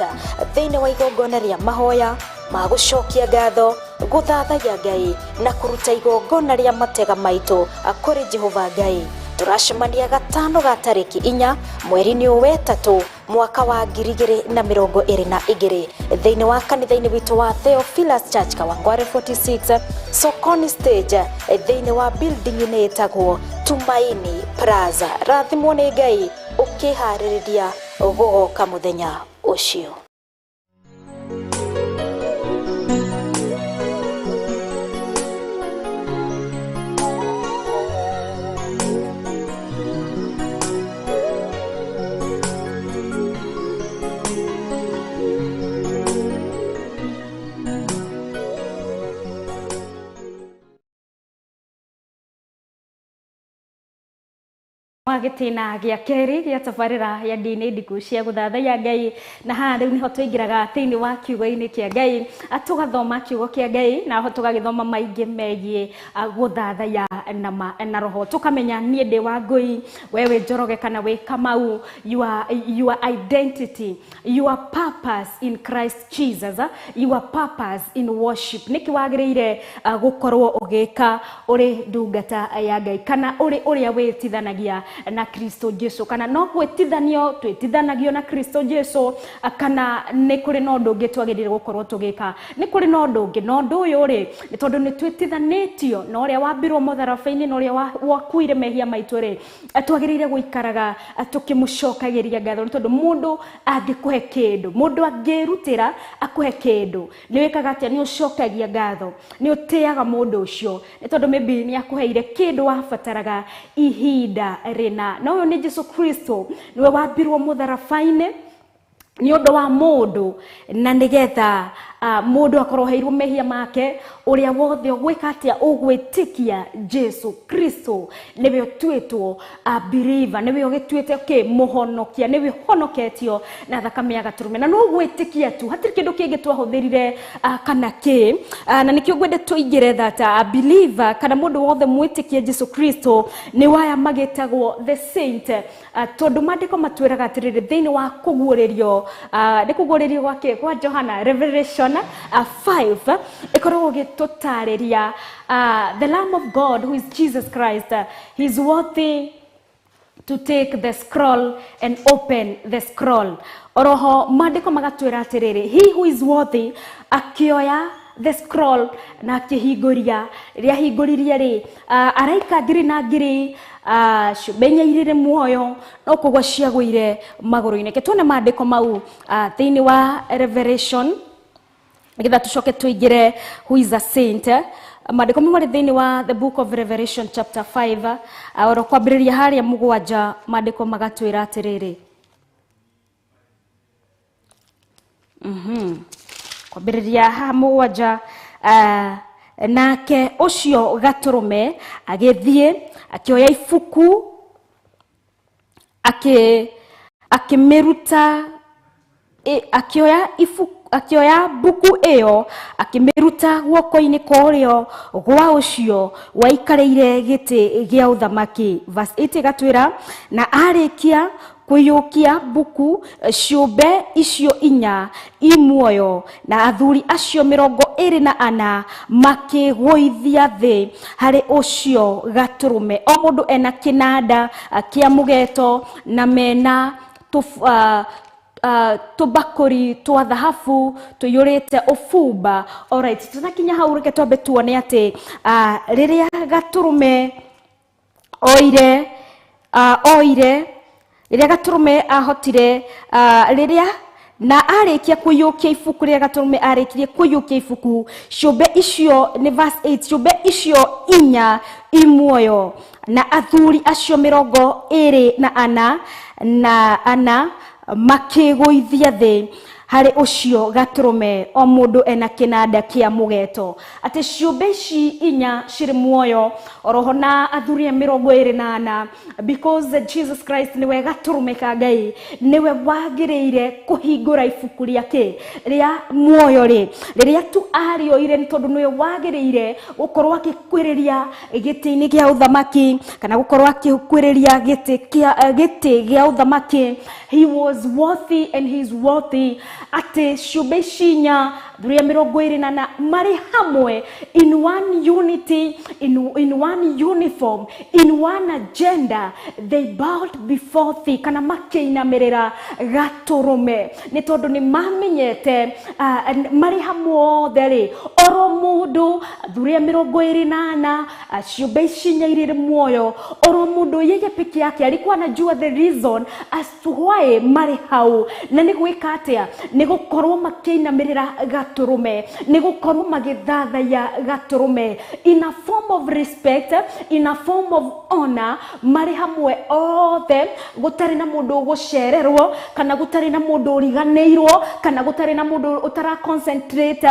thĩinĩ wa igongona rĩa mahoya ma gũcokia ngatho, gũthathaiya Ngai na kũruta igongona rĩa matega maitũ kũrĩ Jehova Ngai. Turacemania gatano ga tarĩki 4 mweri-inĩ wa 3 mwaka wa 2022 thĩinĩ wa kanitha-inĩ witũ wa Theophilus Church Kawangware 46 Sokoni Stage thĩinĩ wa building-inĩ ĩtagwo Tumaini Plaza. Rathimwo nĩ Ngai ũkĩharĩrĩria gũgoka mũthenya ũcio. Magĩtina gĩa kerĩ gĩa tabarĩra ya ndini ndiku cia gũthathaiya Ngai, na haha rĩu nĩho tũingĩraga thĩinĩ wa kiugo-inĩ kĩa Ngai tũgathoma kiugo kĩa Ngai na ho tũgagĩthoma maingĩ megiĩ gũthathaiya na roho. Tũkamenya niĩ ndĩ wa Ngũi, wewe Njoroge kana wĩ Kamau, your identity, your purpose in Christ Jesus, your purpose in worship. Nĩkĩ wagĩrĩire gũkorwo ũgĩka ũrĩ ndungata ya Ngai kana ũrĩ ũrĩa wĩtithanagia na Kristo Jesu, kana no gwĩtithanio twĩtithanagio na Kristo Jesu, kana nĩ kũrĩ na ũndũ ũngĩ twagĩrĩire gũkorwo tũgĩka. Nĩ kũrĩ na ũndũ ũngĩ, na ũndũ ũyũ rĩ nĩ tondũ nĩ twĩtithanĩtio na ũrĩa wambirwo mũtharaba-inĩ na ũrĩa wakuire mehia maitũ rĩ, twagĩrĩire gũikaraga tũkĩmũcokagĩria ngatho, nĩ tondũ mũndũ angĩkũhe kĩndũ, mũndũ angĩrutĩra akũhe kĩndũ, nĩ wĩkaga atĩa? Nĩ ũcokagia ngatho, nĩ ũtĩaga mũndũ ũcio, nĩ tondũ maybe nĩ akũheire kĩndũ wabataraga ihinda rĩna. Na ũyũ nĩ Jesu Kristo, nĩwe wambirwo mũtharaba-inĩ nĩ ũndũ wa mũndũ, na nĩgetha mũndũ akorwo heirwo mehia make. Ũrĩa wothe ũgwĩka atĩa ũgwĩtĩkia Jesu Kristo nĩwe ũtuĩtwo believer, nĩwe ũgĩtuĩte mũhonokia, nĩwe honoketio na thakame ya Gatũrũme, na no gwĩtĩkia tu, hatirĩ kĩndũ kĩngĩ twahũthĩrire kana kĩ. Na nĩkĩo ngwende tũingĩre that believer kana mũndũ wothe mwĩtĩkia Jesu Kristo nĩ waya magĩtagwo the saint, tondũ maandĩko matwĩraga atĩrĩrĩ thĩinĩ wa kũguũrĩrio, nĩ kũguũrĩrio gwake kwa Johana Revelation 5 ĩkoragwo gĩtũtarĩria the Lamb of God who is Jesus Christ, he is worthy to take the scroll and open the scroll. Oroho maandĩko magatwĩra atĩrĩrĩ, he who is worthy akĩoya the scroll na akĩhingũria, rĩrĩa hingũririe rĩ araika ngiri na ngiri ciũmbe irĩ muoyo no kũgwa ciagũire magũrũ-inĩ. Ke tuone maandĩko mau thĩinĩ wa Revelation nĩgetha tũcoke tũingĩre who is a saint. Maandĩko marĩ thĩinĩ wa the book of Revelation chapter 5 oro kwambĩrĩria harĩa 7 maandĩko magatwĩra atĩrĩrĩ, kwambĩrĩria ha 7 nake ũcio Gatũrũme agĩthiĩ akĩoya ibuku akĩmĩruta, akĩoya buku ĩyo akĩmĩruta guoko-inĩ kũrĩo gwa ũcio waikarĩire gĩtĩ gĩa ũthamaki. Verse 8 gatwĩra, na arĩkia kũiyũkia buku ciũmbe icio 4 imuoyo na athuri acio 24 makĩgũithia thĩ harĩ ũcio Gatũrũme, o mũndũ ena kĩnanda kĩa mũgeeto na mena tũbakũri twa thahabu tũiyũrĩte ũbumba. Alright, tunakinya hau reke twambe tuone atĩ rĩrĩa Gatũrũme oire rĩrĩa Gatũrũme ahotire rĩrĩa na arĩkia kũiyũkia ibuku, rĩrĩa Gatũrũme arĩkirie kũiyũkia ibuku ciũmbe icio, nĩ verse 8, ciũmbe icio 4 imuoyo na athuri acio 24 makĩgũithia thĩ hari ucio gaturume o mundu ena kinanda kia mugeto ati ciumbe ici inya ciri muoyo orohona athuria 24 because Jesus Christ niwe gaturume ka Ngai niwe wagiriire kuhingura ibuku riake ria muoyo riria tu ario ire tondu niwe wagiriire gukorwo akikwiriria giti-ini gia uthamaki kana gukorwo akikwiriria giti gia uthamaki. He was worthy and he is worthy. Ate ciumbe cinya thuria 24 mari hamwe in one unity, in one uniform, in one agenda. They bowed before thee kana makinamirira gaturume ni tondu ni mamenyete mari hamwe theri oro mundu thuria 24 ciumbe cinya irire muoyo oro mundu yeye peke yake alikuwa anajua the reason as to why mari hau na ni gwika atia ni gukorwo makinamirira gaturume ni gukorwo magithathaya gaturume in a form of respect, in a form of honor. Mari hamwe othe gutari na mundu gucererwo kana gutari na mundu uriganeirwo kana gutari na mundu utara concentrate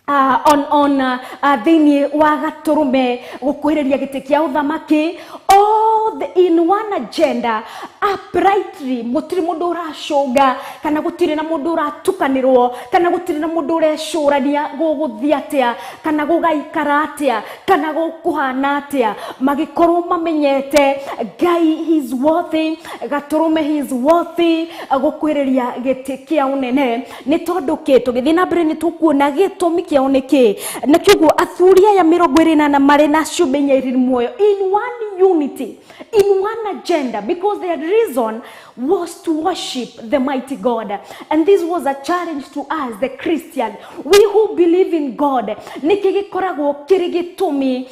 on thini wa gaturume gukwiriria giti kia uthamaki all in one agenda uprightly. Mutiri mundu uracunga kana gutiri na mundu uratukanirwo kana gutiri na mundu urecurania guguthia atia kana gugaikara atia kana gukuhana atia magikorwo mamenyete Ngai he is worthy gaturume he is worthy gukwiriria giti kia unene ni tondu ki tugithina mbere ni tukuona gitumi kia uniki na kiugo athuria ya 24 mari na ciumbe inya iriri muoyo in one unity, in one agenda, because their reason was to worship the mighty God. And this was a challenge to us, the Christian. We who believe in God, nikigikoragwo kirigitumi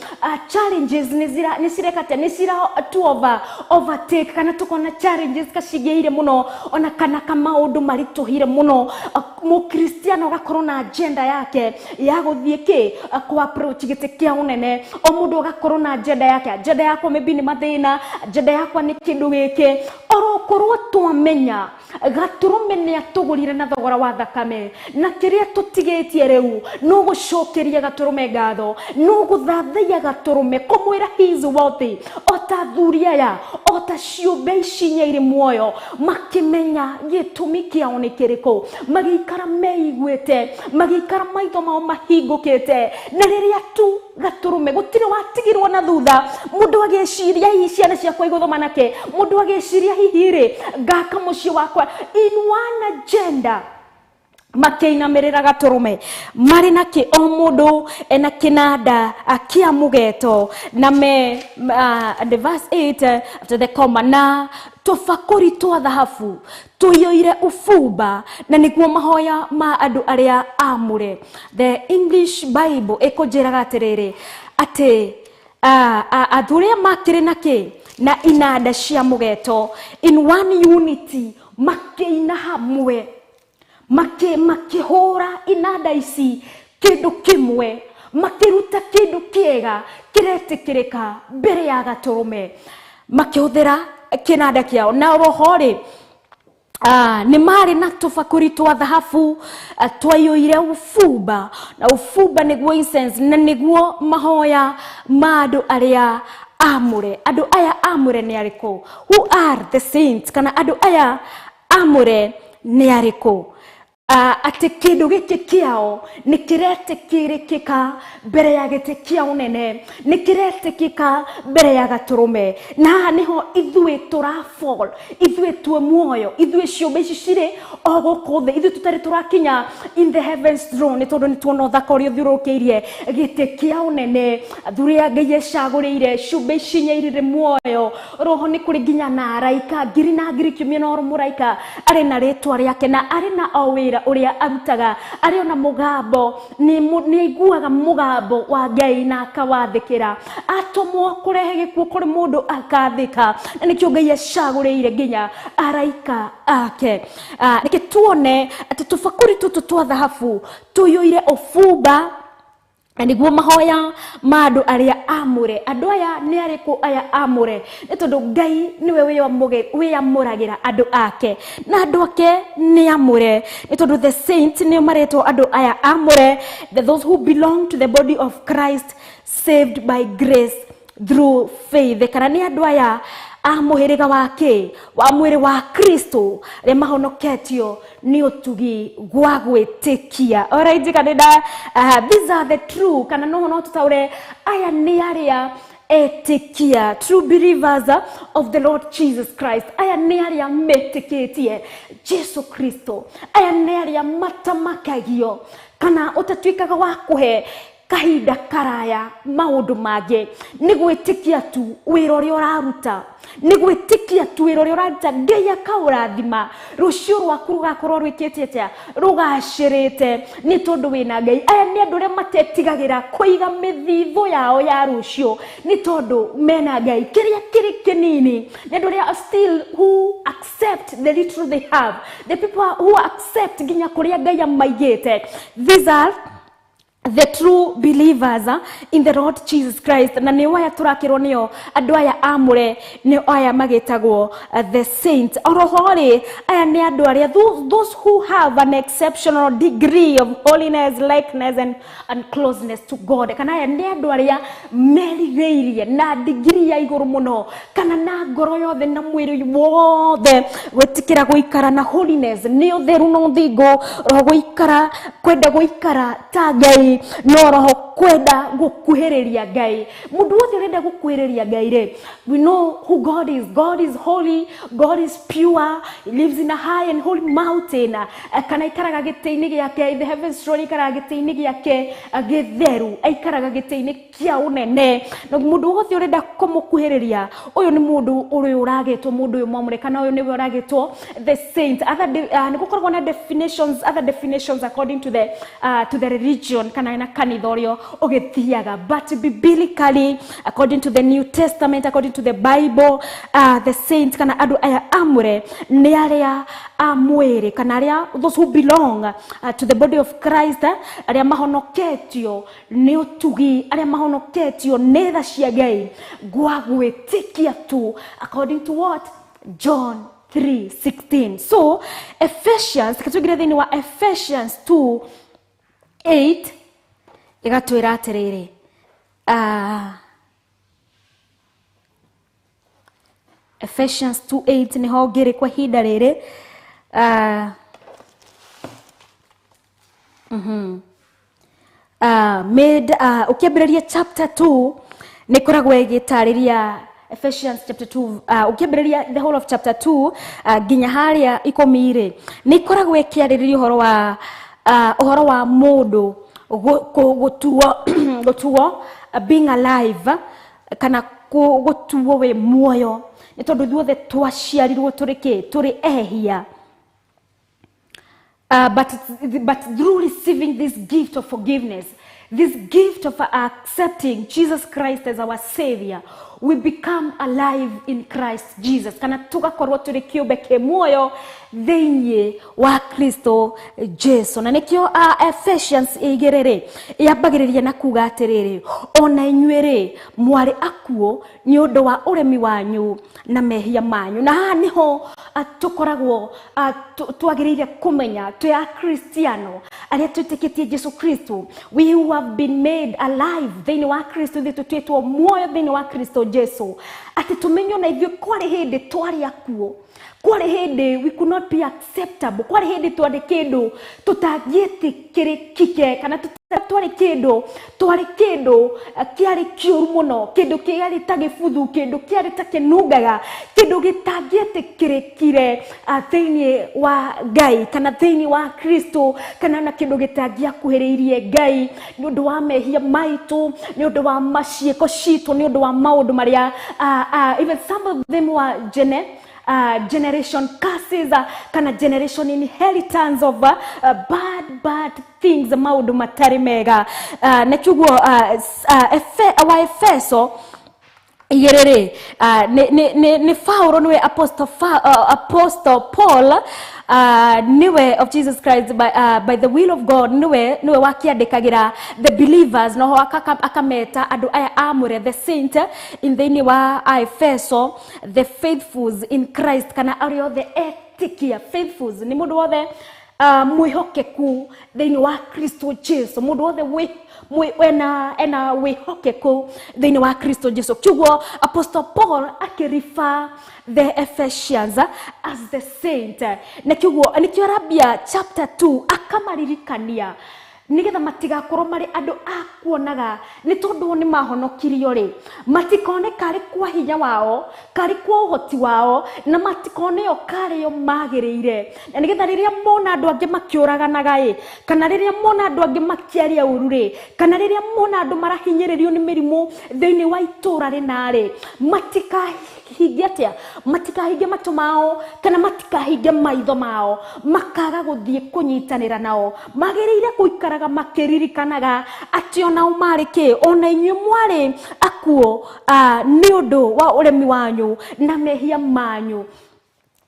challenges nisira to overtake kana tukona challenges kashigeire muno ona kana kama undu marituhire muno mu Christian agakorwo na agenda yake ya guthie ku approach gitikia unene o mundu agakorwo na agenda yake. Agenda yako maybe ni mathina, agenda yako ni kindu giki orokorwo twamenya gaturume ni atugurire na thogora wa thakame na kiria tutigetie riu no gucokeria gaturume ngatho no guthathia gaturume kumwira he is worthy otathuria ya ota ciumbe ici iri muoyo makimenya gitumi kia onikiriko magikara meiguite magikara maitho mao mahingukite na riria tu gaturume gutire watigirwo na thutha mundu ageciria hihi ciana ciakwa iguthoma nake mundu ageciria hihi ri ngaka mucii wakwa in one agenda makinamirira gaturume mari naki o mundu ena kinanda akia mugeto na me the verse 8 after the comma na tofakuri twa dhahabu tuyoire ufumba na niguo mahoya ma andu aria amure. The English Bible ekonjeraga atiriri ati athuria makire naki na inanda cia mugeto in one unity makina hamwe makihora inanda ici kindu kimwe makiruta kindu kiega kiretikirika mbere ya gaturume makihuthira kinanda kiao na rohori ni mari na tofakuri twa dhahabu twayoire ufumba na ufumba niguo incense na niguo mahoya ma andu aria amure. Andu aya amure ni ariko? Who are the saints? Kana andu aya amure ni ariko? Ati kindu giki kiao nikiretikirikika mbere ya giti kia unene nikiretikika mbere ya gaturume na niho ithue turafall ithue twe muoyo ithue ciumbe ici ciri o guku thi ithue tutari turakinya in the heavens throne tondu ni tuona thakori thiurukiirie giti kia unene thuria Ngai ecagurire ciumbe ici nya irire muoyo roho ni kuri nginya na araika ngiri na ngiri kiumia na oro muraika ari na ritwa riake na ari na owira uria arutaga ari ona mugambo ni aiguaga mugambo wa Ngai na akawathikira atomwo kurehe gikuo kuri mundu akathika na nikio Ngai ecagurire nginya araika ake. Niki tuone ati tufakuri tutu twa dhahabu tuyoire ufumba niguo mahoya madu aria amure andu aya ni ariku aya amure ni tondu Ngai niwe wiyamuragira andu ake na andu ake ni amure ni tondu the saints ni maretwo andu aya amure, those who belong to the body of Christ, saved by grace through faith. Kana ni andu aya amuhiriga wake wa mwiri wa Kristo re mahonoketio ni utugi gwa gwitikia. Alright, kanida these are the true kana no tutaure aya ni aria etikia, true believers of the Lord Jesus Christ. Aya ni aria metiketie Jesu Kristo. Aya ni aria matamakagio kana utatwikaga wakuhe kahinda karaya maundu mage ni gwitikia tu wira uria uraruta, ni gwitikia tu wira uria uraruta. Ngai akaurathima rucio rwaku rugakorwo rwikitete rugacirite ni tondu wina Ngai. Aya ni andu aria matetigagira kuiga mithitho yao ya rucio ni tondu mena Ngai. Kiria kiri kinini ni andu aria still who accept the little they have, the people who accept ginya kuria Ngai amaigite. These are the true believers in the Lord Jesus Christ. Na ni waya turakirwo nio andu aya amure, ni aya magitagwo the saints. Orohore aya ni andu aria those who have an exceptional degree of holiness, likeness and closeness to God. Kana aya ni andu aria merigeirie na degree ya iguru muno kana na ngoro yothe na mwiri wothe wetikira guikara na holiness, ni utheru no thingo ro guikara kwenda guikara ta Ngai no roho kwenda gukuhiriria Ngai. Mundu wothe urenda gukuhiriria Ngai re, we know who God is. God is holy, God is pure, he lives in a high and holy mountain. Kana ikaraga giteini giake the heavens throne, ikaraga giteini giake githeru, ikaraga giteini kia unene. No mundu wothe urenda kumukuhiriria uyu ni mundu uri uragitwo, mundu uyu mwamure kana uyu ni uragitwo the saint. Ni gukoragwo na definitions, other definitions according to the religion kana na kanithorio ogithiaga, but biblically according to the New Testament, according to the Bible, the saints kana adu aya amure ni aria amwere kana aria those who belong to the body of Christ, aria mahonoketio ni utugi, aria mahonoketio ne tha cia Ngai gwa gwitikia tu, according to what? John 3:16. So Ephesians, katugire thini wa Ephesians 2:8 igatwira atiriri, Ephesians 2:8 niho ngiri kwa hinda riri. Ukiambĩrĩria chapter 2 ni koragwo igitariria Ephesians chapter 2, ukiambĩrĩria the whole of chapter 2 nginya haria 10 ni koragwo ikiarĩrĩria uhoro wa mundu gutuo being alive kana gutuo we muoyo ni tondu thuothe twaciarirwo turi ehia, but through receiving this gift of forgiveness, this gift of accepting Jesus Christ as our Savior, we become alive in Christ Jesus. Kana tugakorwo turi kiumbe ke muoyo thĩinĩ wa Kristo Jesu. Na nikio Ephesians 2:8 yambagĩrĩria na kuga atiriri, ona inyuĩ mwari akuo ni undu wa uremi wanyu na mehia manyu. Na haha niho tukoragwo twagĩrĩire kumenya twe a Kristiano aria twĩtĩkĩtie Jesu Kristo, we who have been made alive thĩinĩ wa Kristo, twĩtwo muoyo thĩinĩ wa Kristo Jesu, ati tumenyo na ithuĩ kwari hindi twari akuo, kwari hindi we could not be acceptable, kwari hindi twari kindu tutangĩtĩkĩrĩkike kana twari kindu kiari kiuru muno, kindu kiari tagĩbuthu, kindu kiari takinungaga, kindu gitangĩtĩkĩrĩkire thĩinĩ wa Ngai kana thĩinĩ wa Kristo, kana na kindu gitangĩakuhĩrĩirie Ngai ni undu wa mehia maitu, ni undu wa maciĩko citu, ni undu wa maundu maria even some of them were generation curses, kana generation inheritance of bad things, maundu matari mega. Na kiugo wa Efeso igerere ni Paulo niwe apostle Paul niwe of Jesus Christ by the will of God niwe wakiandikagira the believers no akameta andu aya amure the saint in the wa Efeso the faithfuls in Christ kana ario the etikia faithfuls ni mundu wothe mwihokeku thini wa Kristo Jesu mundu wothe ena wihokeku thini wa Kristo Jesu. Kiguo Apostle Paul akirifa the Ephesians as the saint na kiguo nikio Arabia chapter 2 akamaririkania nigetha matigakorwo mari andu akuonaga ni tondu ni mahonokirio ri matikone kari kwa hinya wao kari kwa uhoti wao na matikone yo kari yo magiriire na nigetha riria mona andu angi makiuraganaga kana riria mona andu angi makiaria uru ri kana riria mona andu marahinyiririo ni mirimu thiini wa itura rinari matikahinge matu mao kana matikahinge maitho mao makaga guthie kunyitanira nao magiriire guikaraga makiririkanaga ati ona umarike ona inyu mwari akuo ni undu wa uremi wanyu na mehia manyu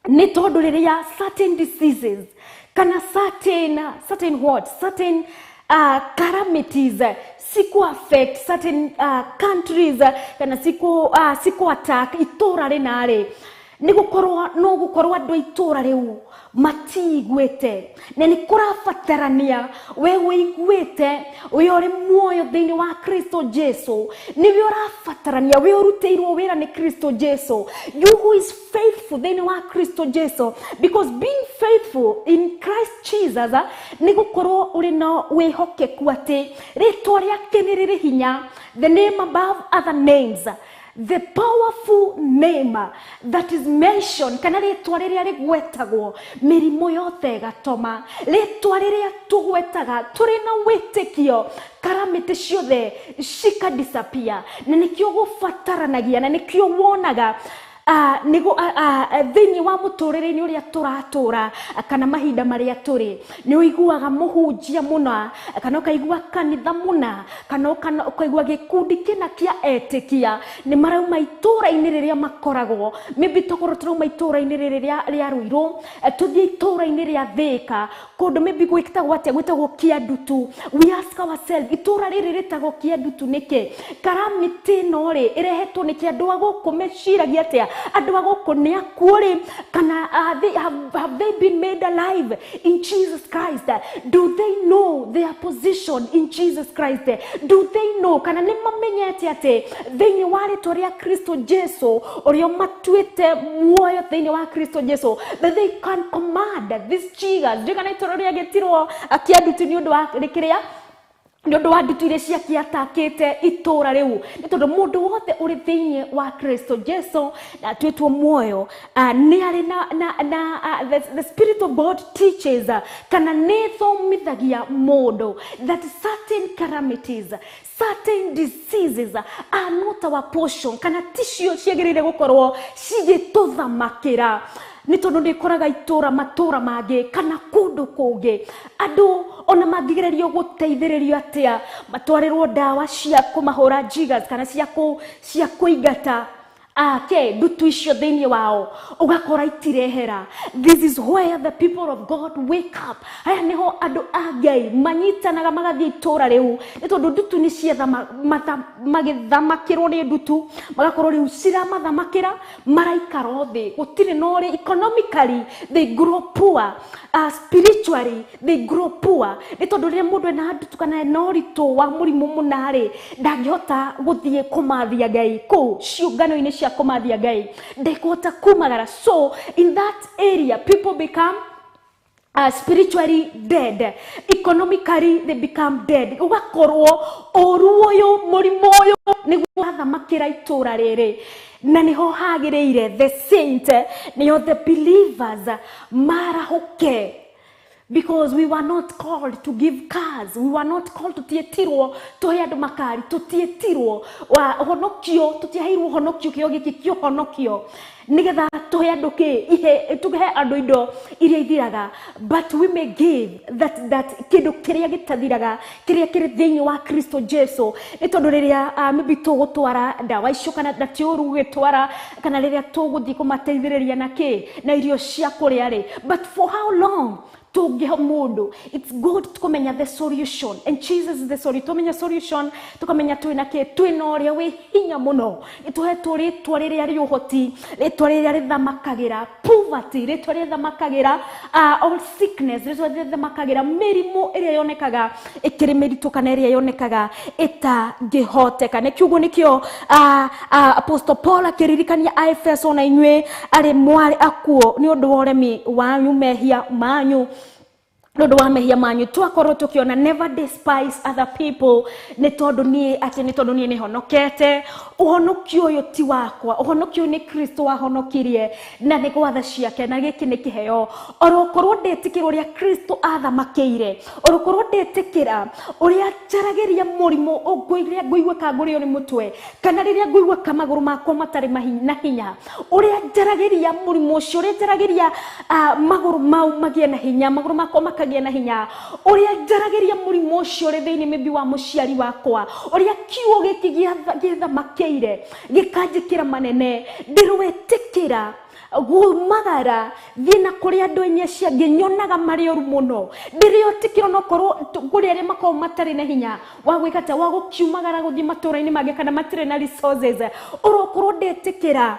ni tondu riria certain diseases kana certain calamities siku affect certain countries kana siku attack itura rinare no gukorwa andu itura riu matigwete na ni kurafatarania we wiguete we ori muoyo thini wa Kristo Jesu ni we urafatarania we uruteirwo wira ni Kristo Jesu you who is faithful thini wa Kristo Jesu because being faithful in Christ Jesus ni gukorwo uri no wihokeku ati ritwa riake ni riri hinya the name above other names the powerful name that is mentioned kana ritwa riria rigwetagwo mirimo yothe gatoma ritwa riria tugwetaga turi na witikio karamite ciothe shika disappear na nikio gufataranagia na nikio wonaga thini wa muturire-ini uria turatura kana mahinda maria turi ni uiguaga muhunjia muna kana ukaigua kanitha muna kana ukaigua gikundi kina kia etikia ni marauma itura-ini riria makoragwo maybe tokoro turauma itura-ini riria Ruiru tuthie itura-ini ria Thika kundu maybe gwitagwo atia gwitagwo Kiandutu we ask ourselves itura riri ritagwo Kiandutu niki karamiti no ri irehetwo niki andu aguku meciragia atia andu aguku ni akuori kana have they been made alive in Jesus Christ? Do they know their position in Jesus Christ? Do they know kana ni mamenyete ati thini wa ritwa ria Kristo Jesu urio matuite muoyo thini wa Kristo Jesu that they can command these chigas ndikana itoro ria getirwo Kiandutu ni undu wa rikiria ndondo wa ndutire cia kiatakite itura riu nitondo mundu wothe uri thiini wa Kristo Jesu na twetwo muoyo ni ari na the Spirit of God teaches kana ne thomithagia mundu that certain calamities certain diseases are not our portion kana tissue ciagirire gukorwo cigituthamakira nitondo ndikoraga itura matura mage kana kundu kungi andu ona magigererio guteithiririo atia matwarirwo dawa cia kumahura jigas kana cia kuigata ndutu icio thini wao ugakora itirehera. This is where the people of God wake up. Aya niho andu agai manyitanaga magathie itura riu nitondu ndutu ni cietha magithamakirwo ni ndutu magakorwo riu cira mathamakira maraikara thi gutire nori economically they grow poor, spiritually they grow poor nitondu riria mundu ena ndutu kana norito wa murimu munari ndangihota guthie kumathia Ngai ku ciungano-ini cia kumathia Ngai ndekota kumagara. So in that area people become spiritually dead, economically they become dead. Ugakorwo oruoyo murimoyo ni gwathamakira itura riri na niho hagiriire the saint niho the believers marahoke Because we were not called to give cars. We were not called to tietirwo tuhe andu makari, tutietirwo wa honokio, tutiaheirwo honokio kio giki kio honokio nigetha tuhe andu tuhe andu indo iria ithiraga, but we may give that kindu kiria gitathiraga kiria kiri thiini wa Kristo Jesu. Ni tondu riria maybe tugutwara ndawa icio kana datiuru gitwara kana riria tuguthii kumateithiriria na irio cia kuria ri, but for how long? Tugeho mundu. It's good tukamenya the solution, and Jesus is the solution. Tumenya solution, tukamenya twina uria wi hinya muno. Ituhetwo ritwa riria ri uhoti, ritwa riria rithamakagira poverty, ritwa riria rithamakagira all sickness, ritwa riria rithamakagira mirimu iria yonekaga ikiri miritu kana iria yonekaga itangihoteka. Ne kiugo nikio Apostle Paul akiririkania Efeso na inywe ari mwari akuo ni undu wa uremi wanyu mehia manyu Nodo wa mehia manyu twakorwo tukiona never despise other people ni tondu ni honokete. Uhonokio uyu ti wakwa, uhonokio ni Kristo wahonokirie na ni gwatha ciake na giki ni kiheo. Orokorwo ndetikira uria Kristo athamakeire, orokorwo ndetikira uria njaragiria murimu ogwiria ngwigwa kangurio ni mutwe kana riria ngwigwa kamaguru makwa matari na hinya, uria njaragiria murimu ucio, uria njaragiria maguru mau magie na hinya, maguru makwa makagia na hinya, uria njaragiria murimu ucio ri thiini maybe wa muciari wakwa, uria kiugo giki githamakeire gikanjikira manene ndirwetikira gumagara thina kuri andu enye cia nginyonaga mari oru muno, ndiriotikira no korwo kuri ari makao matari na hinya wa gwikata wa gukiumagara guthi maturaini mage kana matire na resources, orokorwo ndetikira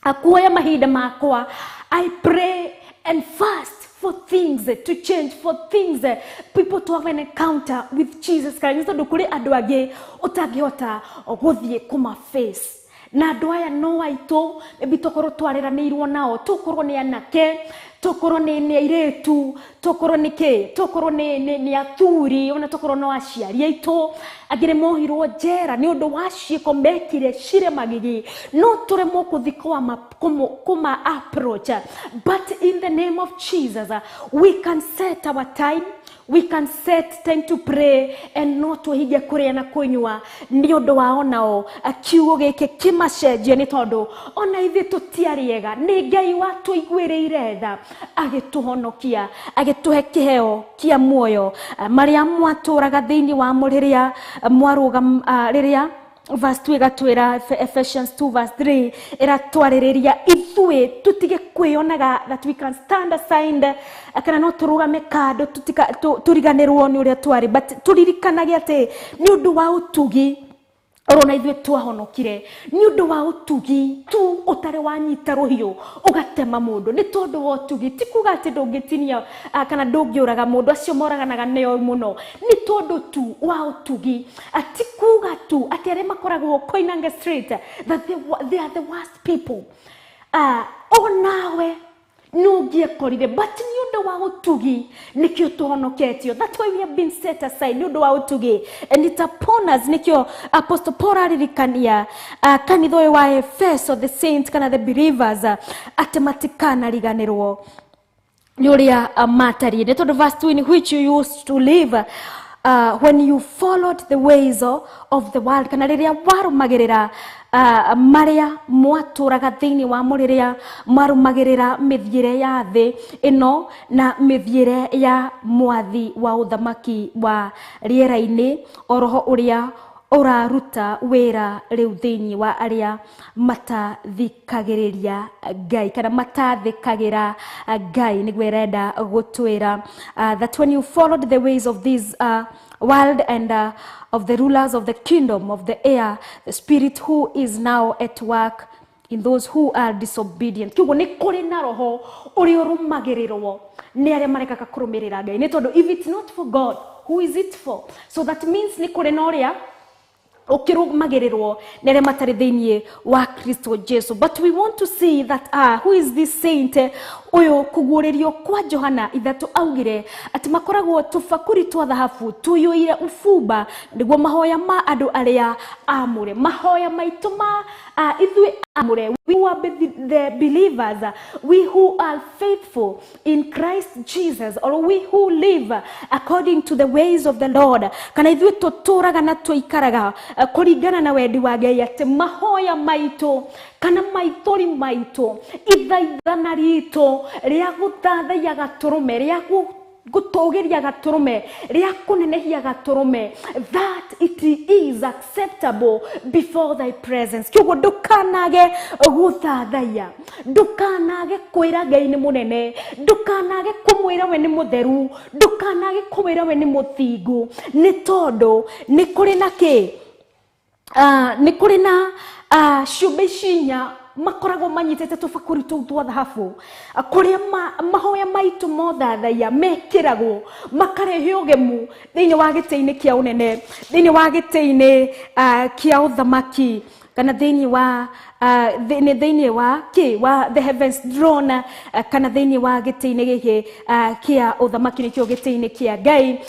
akuoya mahinda makwa. I pray and fast for things to change, for things people to have an encounter with Jesus Christ. Tondu kuri andu age utangihota guthie kuma face na andu aya no waitu maybe tokorwo twariranirwo nao, tokorwo ni anake, tokorwo ni airetu, tokorwo ni athuri, ona tokorwo no aciari aitu agire mohirwo njera ni undu wa ciiko mekire cire magigi, no turemwo kuthi kuma approach. But in the name of Jesus, we can set our time, we can set time to pray and not to hige kuria na kunywa ni undu wa onao kiugo giki kimacenjie ni tondu ona ithi tutiariega ni Ngai watu igwiriire tha agituhonokia agituhe kiheo kia muoyo maria mwaturaga thiini wa muriria mwaruga riria verse 2 gatwira Ephesians 2 verse 3 iratwaririria ithue tutige kwionaga that we can stand aside kana no turugame kado turiganirwo ni uria twari, but turirikanage ati ni undu wa utugi orona ithue twahonokire ni undu wa utugi tu utare wanyita ruhiu ugatema mundu ni tondu wa utugi, ti kuga ati ndungitinia kana ndungiuraga mundu acio moraganaga neo muno, ni tondu tu wa utugi, ati kuga tu ati arĩa makoragwo Koinange Street that they are the worst people. Onawe nungie korire, but ni undu wa utugi nikio tuhonoketio. That's why we have been set aside, ni undu wa utugi, and it's upon us. Nikio Apostle Paul aririkania kanitha uyu wa Efeso, the saints kana the believers atematikana riganirwo ni uria matari ni tondu verse 2 in which you used to live when you followed the ways of the world, kana riria warumagirira maria mwaturaga thiini wa muriria marumagirira mithiire ya thi ino na mithiire ya mwathi wa uthamaki wa riera-ini, oroho uria uraruta wira riu thiini wa aria matathikagiriria Ngai kana matathikagira Ngai. Niguo irenda gutwira that when you followed the ways of this world and of the rulers of the kingdom of the air, the spirit who is now at work in those who are disobedient. Kiugo ni kuri na roho uri urumagirirwo ni aria marekaga kurumirira Ngai, ni tondu if it's not for God, who is it for? So that means ni kuri na uria ukirumagirirwo nere matari thiini wa Kristo Jesu. But we want to see that who is this saint uyu kuguririo kwa Johana 3 augire ati makoragwo tufakuri twa thahabu tuyuire ufumba niguo mahoya ma andu aria amure, mahoya maitu ma ithue we who are the believers, we who are faithful in Christ Jesus, or we who live according to the ways of the Lord, kana ithuĩ tũtũraga na tũikaraga kũringana na wendi wa Ngai, atĩ mahoya maitũ kana maithori maitũ, ithaithana ritũ rĩa gũthathaiya gatũrũme, rĩa gũtũgĩria gatũrũme, rĩa kũnenehia gatũrũme, that it is acceptable before thy presence. Kĩoguo ndũkanage gũthathaiya, ndũkanage kwĩra Ngai nĩ mũnene, ndũkanage kũmwĩra we nĩ mũtheru, ndũkanage kũmwĩra we nĩ mũthingu, nĩ tondũ nĩ kũrĩ na kĩ, nĩ kũrĩ na ciũmbe cinya makoragwo manyitete tũbakũri tũu twa thahabu, kũrĩa mahoya maitũ mothathaiya mekĩragwo makarehe ũgemu thĩinĩ wa gĩtĩ-inĩ kĩa ũnene, thĩinĩ wa gĩtĩ-inĩ kĩa ũthamaki, kana thĩinĩ wa the heavens throne, kana thĩinĩ wa gĩtĩ-inĩ gĩkĩ kĩa ũthamaki, nĩkĩo gĩtĩ-inĩ kĩa Ngai.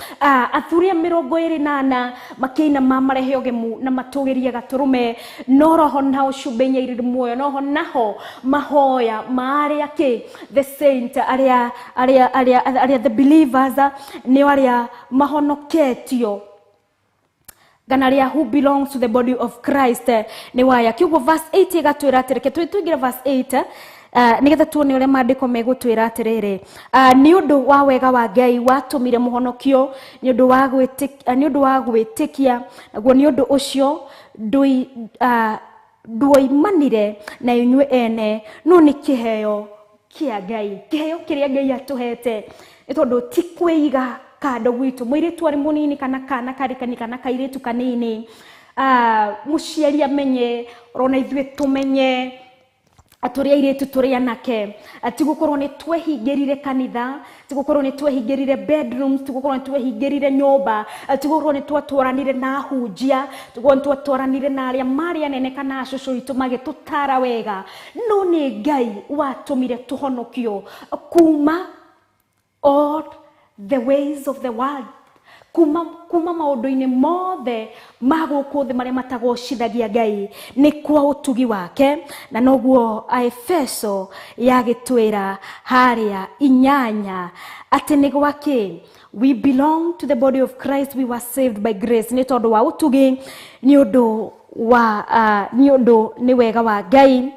Athuri 24 makĩinama marehe ũgemu na matũgĩrie gatũrũme, no roho nao ciũmbe inya irĩ muoyo, noho naho mahoya ma arĩa kĩ, the saint, arĩa the believers, nĩ arĩa mahonoketio, ganaria who belongs to the body of Christ, ni waya. Kĩoguo verse 8 igatwĩra atĩrĩ, ke tũingĩre verse 8 nigetha tuone ũrĩa maandĩko megũtwĩra atĩrĩrĩ, nĩ ũndũ wa wega wa Ngai watũmire mũhonokio, nĩ ũndũ wa gwĩtĩkia, naguo nĩ ũndũ ũcio ndwoimanire na inyuĩ ene, no nĩ kĩheo kĩa Ngai, kĩheo kĩrĩa Ngai atũhete, nĩ tondũ ti kwĩiga kando gwitũ, mũirĩtu arĩ mũnini kana kana karikani kana kairĩtu kanini, mũciari amenye, rona ithuĩ tũmenye, atũrĩa airĩtu tũrĩ anake, tigũkorwo nĩ twehingĩrire kanitha, tigũkorwo nĩ twehingĩrire bedrooms, tigũkorwo nĩ twehingĩrire nyũmba, tigũkorwo nĩ twatwaranire na hunjia, tigũkorwo nĩ twatwaranire na arĩa marĩ anene kana acũcũ itũ magĩtũtara wega, no nĩ Ngai watũmire tũhonokio kuma all the ways of the world, kuma maũndũ-inĩ mothe ma gũkũ thĩ marĩa matagocithagia Ngai, nĩ kwa ũtugi wake. Na noguo Aefeso yagĩtwĩra harĩa 8 atĩ nĩ gwakĩ, we belong to the body of Christ, we were saved by grace, nĩ tondũ wa ũtugi, nĩ wega wa Ngai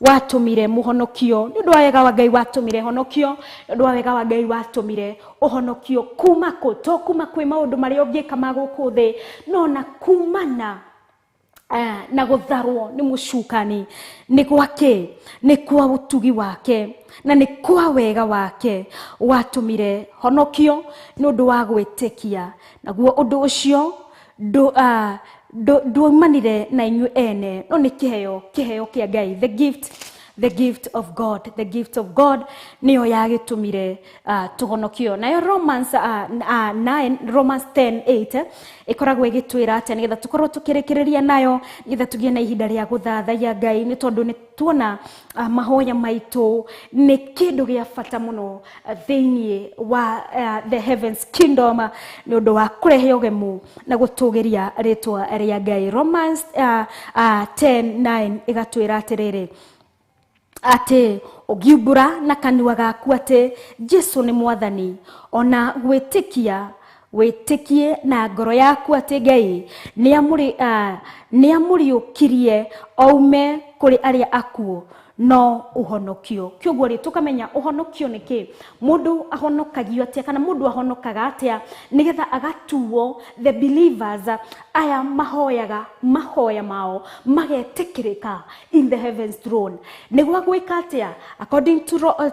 watũmire mũhonokio, nĩ ũndũ wa wega wa Ngai watũmire honokio, nĩ ũndũ wa wega wa Ngai watũmire ũhonokio kuma kũ, to kuma kwĩ maũndũ marĩa ũngĩka ma gũkũ thĩ, no na kumana na gũtharwo nĩ mũcukani, nĩ gwake, nĩ kwa ũtugi wake, na nĩ kwa wega wake watũmire honokio, nĩ ũndũ wa gwĩtĩkia, naguo ũndũ ũcio ndwoimanire na inyuĩ ene, no nĩ kĩheo kĩa Ngai, the gift of God, the gift of God nĩyo yagĩtũmire tũhonokio. Nayo Romans 10:8 ĩkoragwo ĩgĩtwĩra atĩ nĩgetha tũkorwo tũkĩrĩkĩrĩria nayo, nĩgetha tũgĩe na ihinda rĩa gũthathaiya Ngai, nĩ tondũ nĩ tuona mahoya maitũ nĩ kĩndũ gĩa bata mũno thĩinĩ wa the heavens kingdom, nĩ ũndũ wa kũrehe ũgemu na gũtũgĩria rĩtwa rĩa Ngai. Romans 10:9 ĩgatwĩra atĩrĩrĩ, atĩ ũngiumbũra na kanua gaku atĩ Jesu nĩ mwathani, ona wĩtĩkie na ngoro yaku atĩ Ngai nĩ amũriũkirie aume kũrĩ arĩa akuũ, no ũhonokio. Kĩoguo rĩ tũkamenya ũhonokio nĩ kĩ, mũndũ ahonokagio atĩa, kana mũndũ ahonokaga atĩa nĩgetha agatuo the believers aya mahoyaga mahoya mao magetĩkĩrĩka in the heavens throne. Nĩguo gwĩka atĩa? According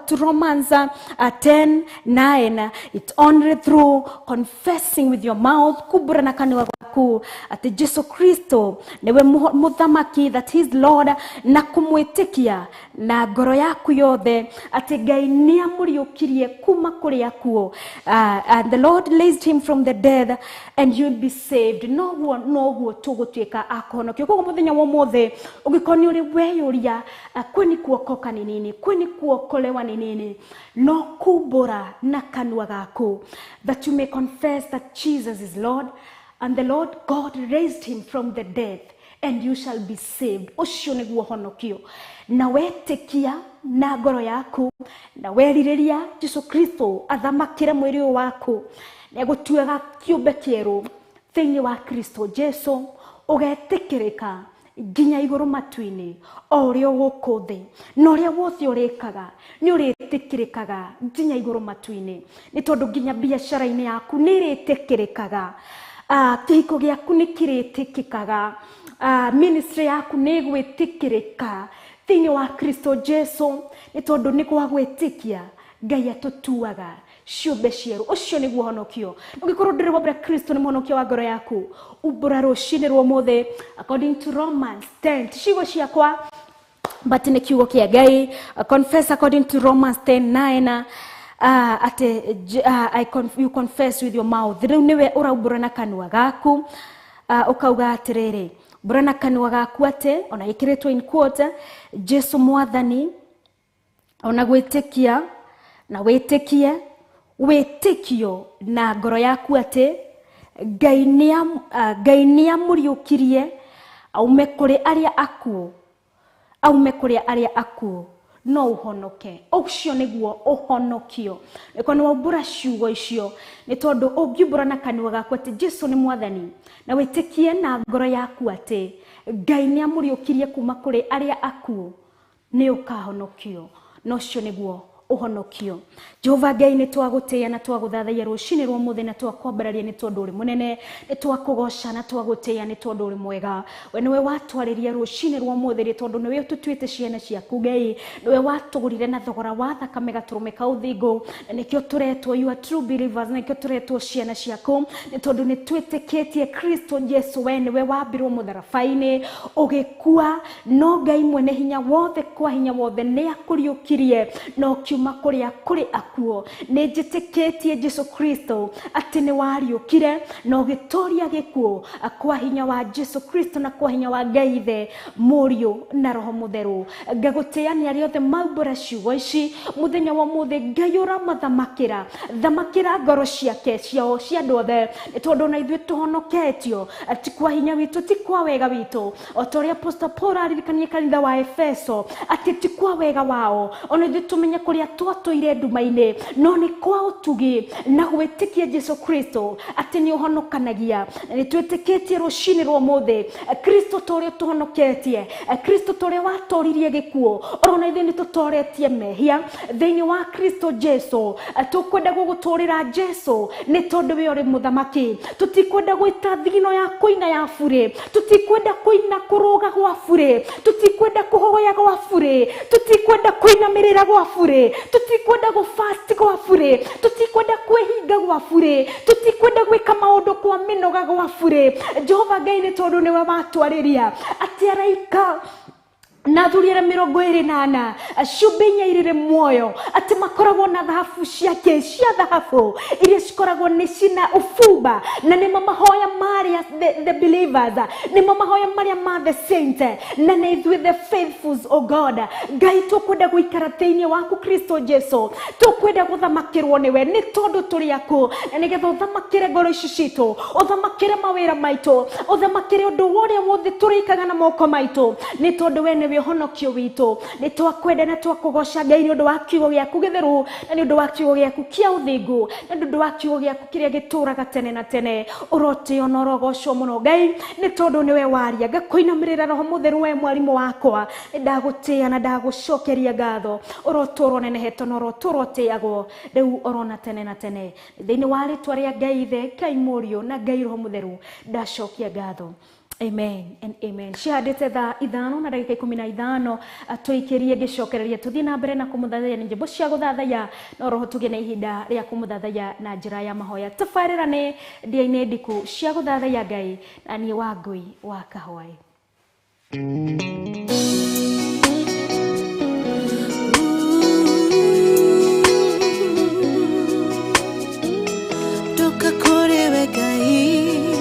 to Romans 10:9, it's only through confessing with your mouth, kumbũra na kanua gaku atĩ Jesu Kristo nĩwe mũthamaki, that he is Lord, na kumwĩtĩkia na ngoro yaku yothe atĩ Ngai nĩ amũriũkirie kuma kũrĩ akuũ, and the Lord raised him from the dead and you'll be saved. Noguo tũgũtuĩka akũhonokio. Koguo mũthenya wa ũmũthĩ ũngĩkorwo nĩ ũrĩ weyũria kwĩni kuokoka nĩ nini, kwĩni kuokolewa nĩ nini, no kumbũra na kanua gaku that you may confess that Jesus is Lord, and the Lord God raised him from the dead, and you shall be saved. Ucio niguo honokio. Na wetikia na ngoro yaku na weririria Jesu Kristo athamakire mwiri waku na gutuega kiumbe kieru thiini wa Kristo Jesu, ugetikirika nginya iguru matu-ini o uria guku thi na uria wothe urikaga ni uritikirikaga nginya iguru matu-ini, ni tondu nginya biacara-ini yaku ni iritikirikaga, kihiko giaku ni kiritikikaga, ministry yaku ni gwitikirika thiini wa Kristo Jesu, ni tondu ni kwa gwitikia Ngai atutuaga ciumbe cieru. Ucio niguo honokio. Ungikorwo ndiri wabra Kristo ni muhonokio wa ngoro yaku, umbura rucini rwa muthe according to Romans 10 ciugo ciakwa but ni kiugo kia Ngai. Confess according to Romans 10:9 you confess with your mouth. Riu niwe uraumbura na kanua gaku ukauga atiriri, mbura na kanua gaku ate ona ikiritwo in quote Jesu mwathani, ona gwitikia na witikie witikio na ngoro yaku ate Ngai niamuriukirie aume kuri aria akuo no uhonoke. Ucio niguo uhonokio. Niko ni waumbura ciugo icio ni tondu ungiumbura na kanua gaku ati Jesu ni mwathani na witikie na ngoro yaku ati Ngai niamuriukirie kuma kuri aria akuo ni ukahonokio. No cio niguo uhonokio. Jehova Ngai ni twagutia na twaguthathaia rucini rwa muthe na twakwambararia ni tondu uri munene, ni twakugoca na twagutia ni tondu uri mwega. We niwe watwariria rucini rwa muthe ni tondu niwe tutuite ciana ciaku Ngai, niwe watugurire na thogora wa thakame gaturume ka uthingu, na nikio turetwo you are true believers, na nikio turetwo ciana ciaku ni tondu ni twitikitie Kristo Jesu. We niwe wambirwo mutharabai-ini ugikua, no Ngai mwene hinya wothe kwa hinya wothe ni akuriukirie no kiuma kuria kuri akuo. Ni njitikitie Jesu Kristo ati ni wariukire no gitoria gikuo kwa hinya wa Jesu Kristo na kwa hinya wa Ngai the Muriu na Roho Mutheru. Ngaguteania aria othe maumbura ciugo ici muthenya wa muthe Ngai uramathamakira ngoro ciake ciao cia andu othe, ni tondu na ithuĩ tuhonoketio ati kwa hinya witu ti kwa wega witu, o ta uria Apostle Paul aririkania kanitha wa Efeso ati ti kwa wega wao ona ithuĩ tumenye kuria twatũire nduma-ini no ni kwa utugi na gwitikia Jesu Kristo ati ni uhonokanagia. Ni twitikitie rucini rwa muthe Kristo toria tuhonoketie, Kristo toria watoririe gikuo, orona ithuĩ ni tutoretie mehia thiini wa Kristo Jesu. Tukwenda guguturira Jesu ni tondu we uri muthamaki. Tutikwenda gwita thigino ya kuina ya bure, tutikwenda kuina kuruga gwa bure, tutikwenda kuhoya gwa bure, tutikwenda kuinamirira gwa bure, tutikwenda gufast gwa bure, tutikwenda kwehinga gwa bure, tutikwenda gwika maundu kwa minoga gwa bure. Jehova Ngai ni tondu niwe watwariria ati araika na thuriere 28 ciumbe inya irire muoyo ati makoragwo na thahabu ciake cia thahabu iria cikoragwo ni cina ufumba, na ni mahoya maria the believers, ni mahoya maria ma the saints, na ni ithuĩ the faithfuls. O God Ngai tukwenda guikara thiini waku Kristo Jesu, tukwenda guthamakirwo niwe ni tondu turi aku, na nigetha uthamakire ngoro ici citu, uthamakire mawira maitu, uthamakire undu woria wothe turikaga na moko maitu, ni tondu we niwe honokio witu. Ni twakwenda na twakugoca Ngai ni undu wa kiugo giaku githeru, na ni undu wa kiugo giaku kia uthingu, na ni undu wa kiugo giaku kiria gituraga tene na tene. Urotio na urogocwo muno Ngai ni tondu niwe waria. Ngakuinamirira Roho Mutheru we mwarimu wakwa, ndagutia na ndagucokeria ngatho. Urotoro nenehetwo na urotorotiagwo riu orona tene na tene thiini wa ritwa ria Ngai the Ngai Muriu na Ngai Roho Mutheru ndacokia ngatho. Amen and amen. Cihandite thaa 5 na ndagika 15 tuikirie gicokereria tuthii na mbere na kumuthathaya ni njimbo cia guthathaya no roho tugie na ihinda ria kumuthathaya na njira ya mahoya. Tafarirane ndia-ini ndiku cia guthathaya Ngai na ni wa Ngui wa Kahwai. Toka korewe Ngai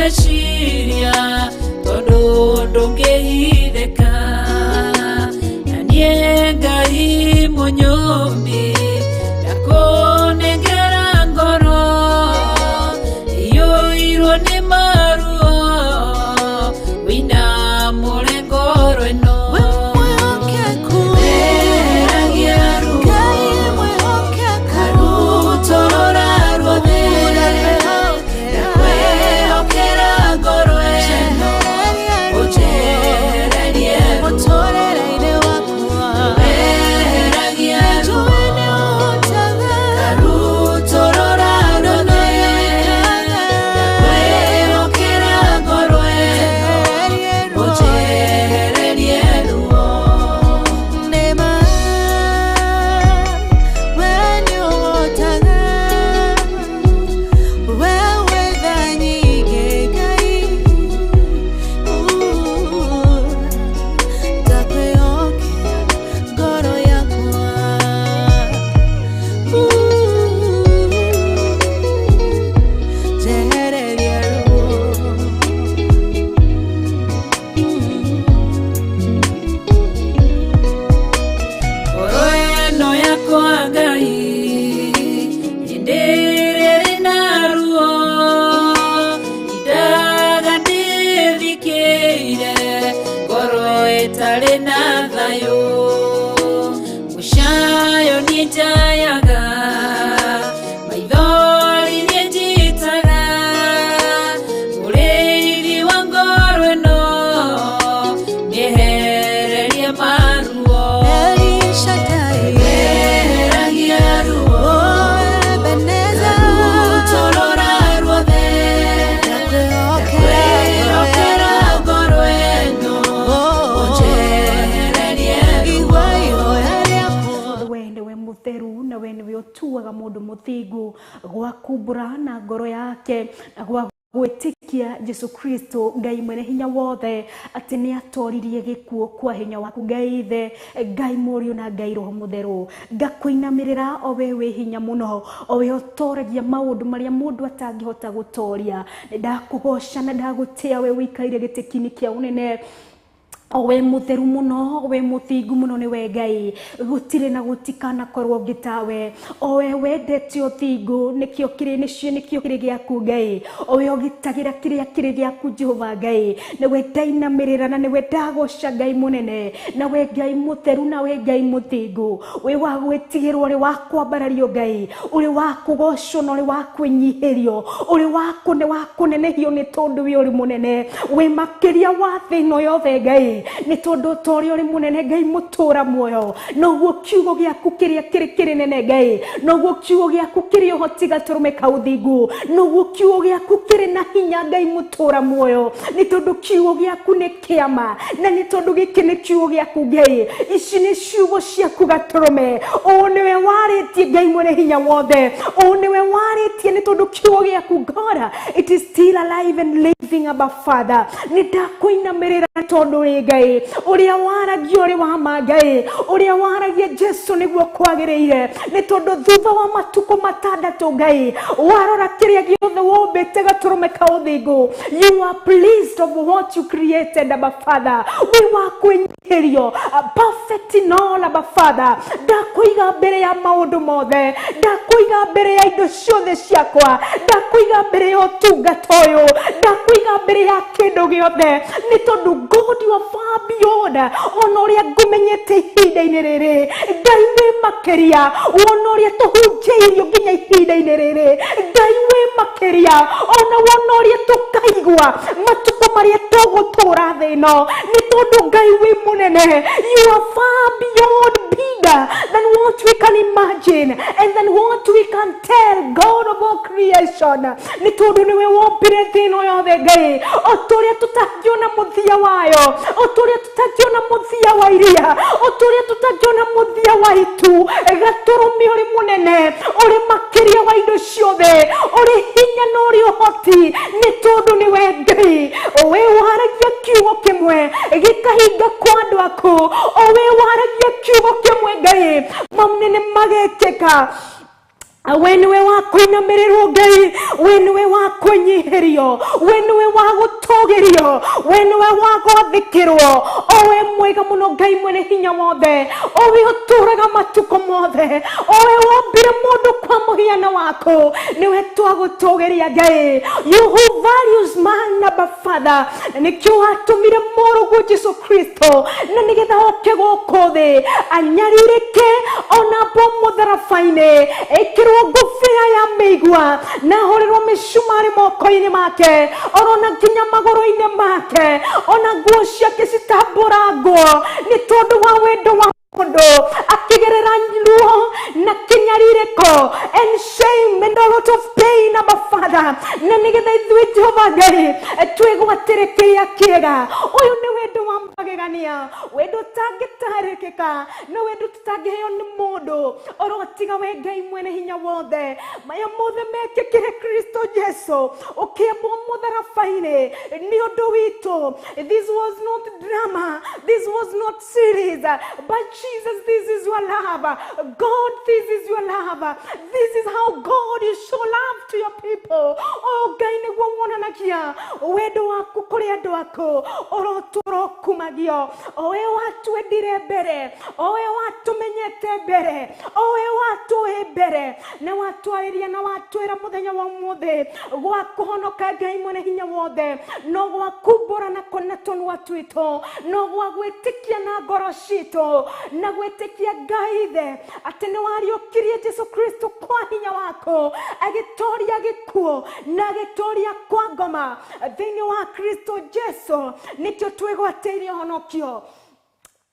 meciria tondu ndungihitheka na nie Ngai munyumbi ndakunengera ngoro iyuirwo ni maruo wina murengoro ino mundu muthigu gwa kumbura na ngoro yake gwa gwitikia Jesu Kristo Ngai mwene hinya wothe ati ni atoririe gikuo kwa hinya waku Ngai the Ngai Murio na Ngai Roho Mutheru ngakuinamirira owe we hinya muno owe otoragia maundu maria mundu atangihota gutoria ndakugoca na ndagutia we wikaire gitikini kia unene owe mutheru muno owe muthingu muno ni we Ngai gutire na gutikana korwo ngitawe owe wendete uthingu nikio kiri giaku Ngai owe ogitagira kiria kiri giaku Jehova Ngai ni we ndainamirira na ni we ndagoca Ngai munene na we Ngai mutheru na we Ngai muthingu we wa gwitigirwo ri wa kwambarario Ngai uri wa kugocwo no ri wa kwinyihirio uri wa kunenehio ni tondu we uri munene we makiria wa thino yothe Ngai ni tondu tori uri munene Ngai mutura muoyo no guo kiugo giaku kiria kiri nene Ngai no guo kiugo giaku kiri hoti gaturume kauthingu no guo kiugo giaku kiri na hinya Ngai mutura muoyo ni tondu kiugo giaku ni kiama na ni tondu giki ni kiugo giaku Ngai ici ni ciugo ciaku gaturume o niwe waritie Ngai mwene hinya wothe o niwe waritie ni tondu kiugo giaku God it is still alive and living above Father ni ndakuinamirira tondu ri Ngai uria waragio ri wa Ngai uria waragia Jesu niguo kwagiriire ni tondu thutha wa matuko matandatu Ngai warora kiria giothe wombete gaturume kauthingu you are pleased of what you created above Father we wa kwenyerio perfect in all above Father ndakuiga mbere ya maundu mothe ndakuiga mbere ya indo ciothe ciakwa ndakuiga mbere ya utungata uyu ndakuiga mbere ya kindu giothe ni tondu God you are far beyond onoria ngumenyete ihinda-ini riri Ngai we makiria onoria tuhunjeirio nginya ihinda-ini riri Ngai we makiria ona onoria tukaigwa matuko maria tugutura thino ni tondu Ngai we munene you are far beyond bigger than what we can imagine and than what we can tell God of all creation ni tondu niwe wombire thino yothe Ngai oturia tutagiona muthia wayo oturia tutagiona muthia wa iria oturia tutagiona muthia wa itu gaturumi uri munene uri makiria wa indo ciothe uri hinya no uri hoti ni tondu niwe Ngai owe waragia kiugo kimwe gikahinga kwa andu aku owe waragia kiugo kimwe Ngai mamunene magekeka we niwe wa kuinamirĩrwo Ngai, we niwe wa kunyihirio, we niwe wa gutogerio, we niwe wa gwathikirwo. O we mwega muno Ngai mwene hinya wothe, o we uturaga matuko mothe, o we wombire mundu kwa muhiano wako, niwe twagutogeria Ngai. You who values man, Abba Father, nikio watumire murugu Jesu Kristo na nigetha oke guku thi anyaririke ona bo mutharabaine ekirwo ngufia ya migwa na horirwo mishumari moko-ini make orona nginya magoro-ini make ona nguo ciake citamburangwo ni tondu wa wendo wa mundu akigerera ruo na kinyaririko and shame and a lot of pain, Abba Father, na nigetha ithuĩ Jehova Ngai twĩgwatĩrĩkĩria kĩega. Ũyũ nĩ wendo wa magegania, wendo ũtangĩtarĩkĩka, no wendo tũtangĩheo nĩ mũndũ oro tiga we Ngai mwene hinya wothe. Maya mothe mekĩkire Kristo Jesu ũkĩambwo mũtharabai-inĩ nĩ ũndũ witũ. This was not drama, this was not series, but Jesus, this is your love. God, this is your love. This is how God is show love to your people. Oh, Ngai nĩguo wonanagia wendo waku kũrĩ andũ aku oro kumagio. O we watwendire mbere, o we watumenyete mbere, o we watũĩ mbere, na watwarĩria na watwĩra mũthenya wa ũmũthĩ gwa kũhonoka Ngai mwene hinya wothe no gwa kumbũra na kũnatwo twitũ, no gwa gwĩtĩkia na ngoro citũ na gwĩtĩkia Ngai Ithe atĩ nĩ wariũkirie Jesu Kristo kwa hinya wako agĩtoria gĩkuũ na agĩtoria kwa ngoma thĩinĩ wa Kristo Jesu nĩkĩo twĩgwatĩire ũhonokio.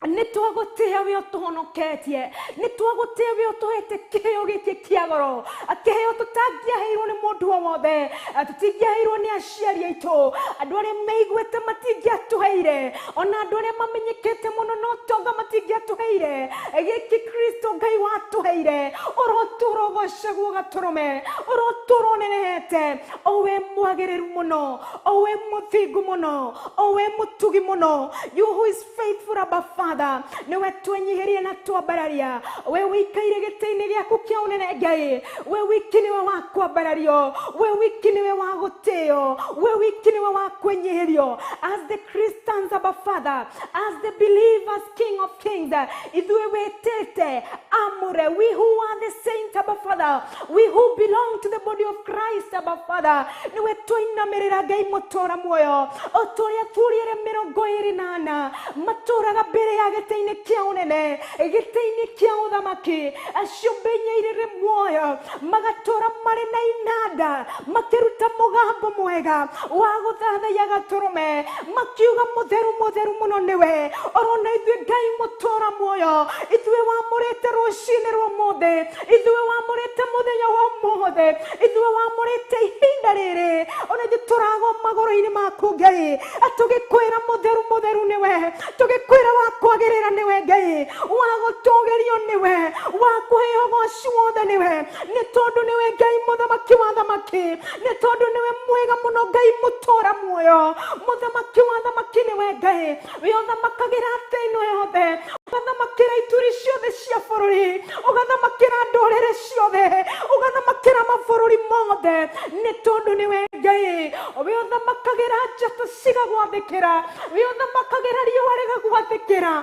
Nitwagutia we utuhonoketie, nitwagutia we utuhete kiheo giki kia goro, kiheo tutangiaheirwo ni mundu wothe, tutingiaheirwo ni aciari aitu, andu aria meiguite matingiatuheire, ona andu aria mamenyekete muno no tonga matingiatuheire. Giki Kristo Ngai watuheire, oroturogocagwo gaturume, oroturonenehete. O we mwagĩrĩru muno, o we muthingu muno, o we mutugi muno, you who is faithful, Abba Father, niwe twenyihirie na twambararia. We wikaire gĩtĩ-inĩ gĩaku kĩa ũnene Ngai, we wiki niwe wa kwambarario, we wiki niwe wa gũtĩo, we wiki niwe wa kwenyihirio. As the Christians, Abba Father, as the believers, King of Kings, ithuĩ wĩtĩte amũre, we who are the saints, Abba Father, we who belong to the body of Christ, Abba Father, niwe twainamĩrĩra Ngai mũtũra muoyo, o tũrĩa tũrĩre 24 matũraga mbere ya gĩtĩ-inĩ kĩa ũnene, gĩtĩ-inĩ kĩa ũthamaki, acio menyeirĩre muoyo magatũra marĩ na inanda makĩruta mũgambo mwega wa gũthathaiya gatũrũme makiuga mũtheru mũtheru mũno nĩwe. Orona ithuĩ Ngai mũtũra muoyo, ithuĩ wamũrĩte rũcinĩ rwa ũmũthĩ, ithuĩ wamũrĩte mũthenya wa ũmũthĩ, ithuĩ wamũrĩte ihinda rĩrĩ, ona ithuĩ tũragwo magũrũ-inĩ maku Ngai, tũgĩkwĩra mũtheru mũtheru nĩwe, tũgĩkwĩra wa kwagĩrĩra nĩwe Ngai, wa gũtũgerio nĩwe, wa kũheo ũgooci wothe nĩwe, nĩ tondũ nĩwe Ngai mũthamaki wa thamaki, nĩ tondũ nĩwe mwega mũno Ngai mũtũra muoyo, mũthamaki wa thamaki nĩwe Ngai, we ũthamakagĩra thĩ ĩno yothe, ũgathamakĩra ituri ciothe cia bũrũri, ũgathamakĩra ndũrĩrĩ ciothe, ũgathamakĩra mabũrũri mothe, nĩ tondũ nĩwe Ngai, we ũthamakagĩra njata cigagwathĩkĩra, we ũthamakagĩra riũa rĩgagwathĩkĩra,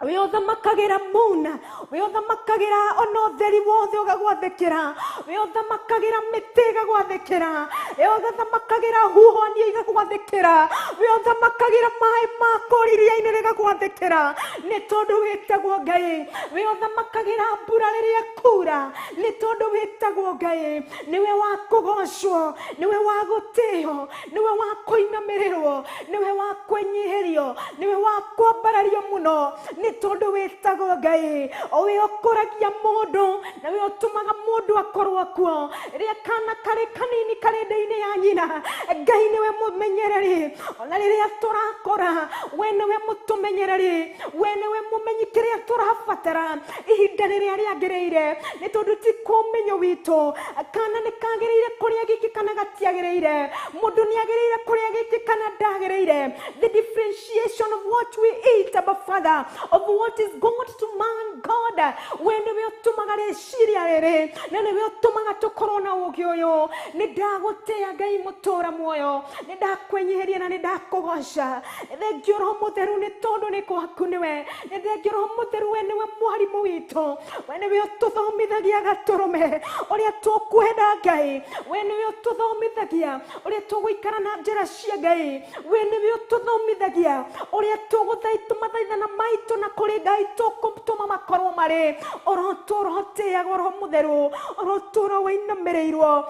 we ũthamakagĩra moon, we ũthamakagĩra ona ũtheri wothe ũgagwathĩkĩra, we ũthamakagĩra mĩtĩ ĩgagwathĩkĩra, we ũthamakagĩra huhania igagwathĩkĩra, we ũthamakagĩra maĩ ma kũriria-inĩ rĩgagwathĩkĩra, nĩ tondũ wĩtagwo Ngai, we ũthamakagĩra mbura rĩrĩa kura, nĩ tondũ wĩtagwo Ngai, nĩwe wa kũgocwo, nĩwe wa gũtĩo, nĩwe wa kũinamĩrĩrwo, nĩwe wa kwenyihirio, nĩwe wa kwambarario mũno, nĩ tondũ wĩtagwo Ngai, o we ũkũragia mũndũ na we ũtũmaga mũndũ akorwo kuo rĩrĩa kana karĩ kanini karĩ nda-inĩ ya nyina. Ngai nĩwe mũmenyereri, ona rĩrĩa tũrakora we nĩwe mũtũmenyereri, we nĩwe mũmenyi kĩrĩa tũrabatara ihinda rĩrĩa rĩagĩrĩire, nĩ tondũ ti kũmenyo witũ kana nĩ kagĩrĩire kũrĩa gĩkĩ kana gatiagĩrĩire, mũndũ nĩ agĩrĩire kũrĩa giki kana ndagereire, the differentiation of what we eat, Abba Father, of what is God to man, God, when we otumaga reciria rere, na ni we otumaga tukorona ugioyo, ni ndagutia Ngai mutura muoyo, ni ndakwenyeheria na ni ndakugoca, thank you Roho Mutheru ni tondu ni kwaku niwe, ni thank you Roho Mutheru we niwe mwarimu witu, we niwe ututhomithagia gaturume, uria tukwenda Ngai, we niwe ututhomithagia, uria tuguikara na njira cia Ngai, we niwe ututhomithagia, uria tuguthaithaithana maitu na kuri Ngai tukutuma makorwo mari, orotura hoteaga Roho Mutheru, orotura wainamirirwo,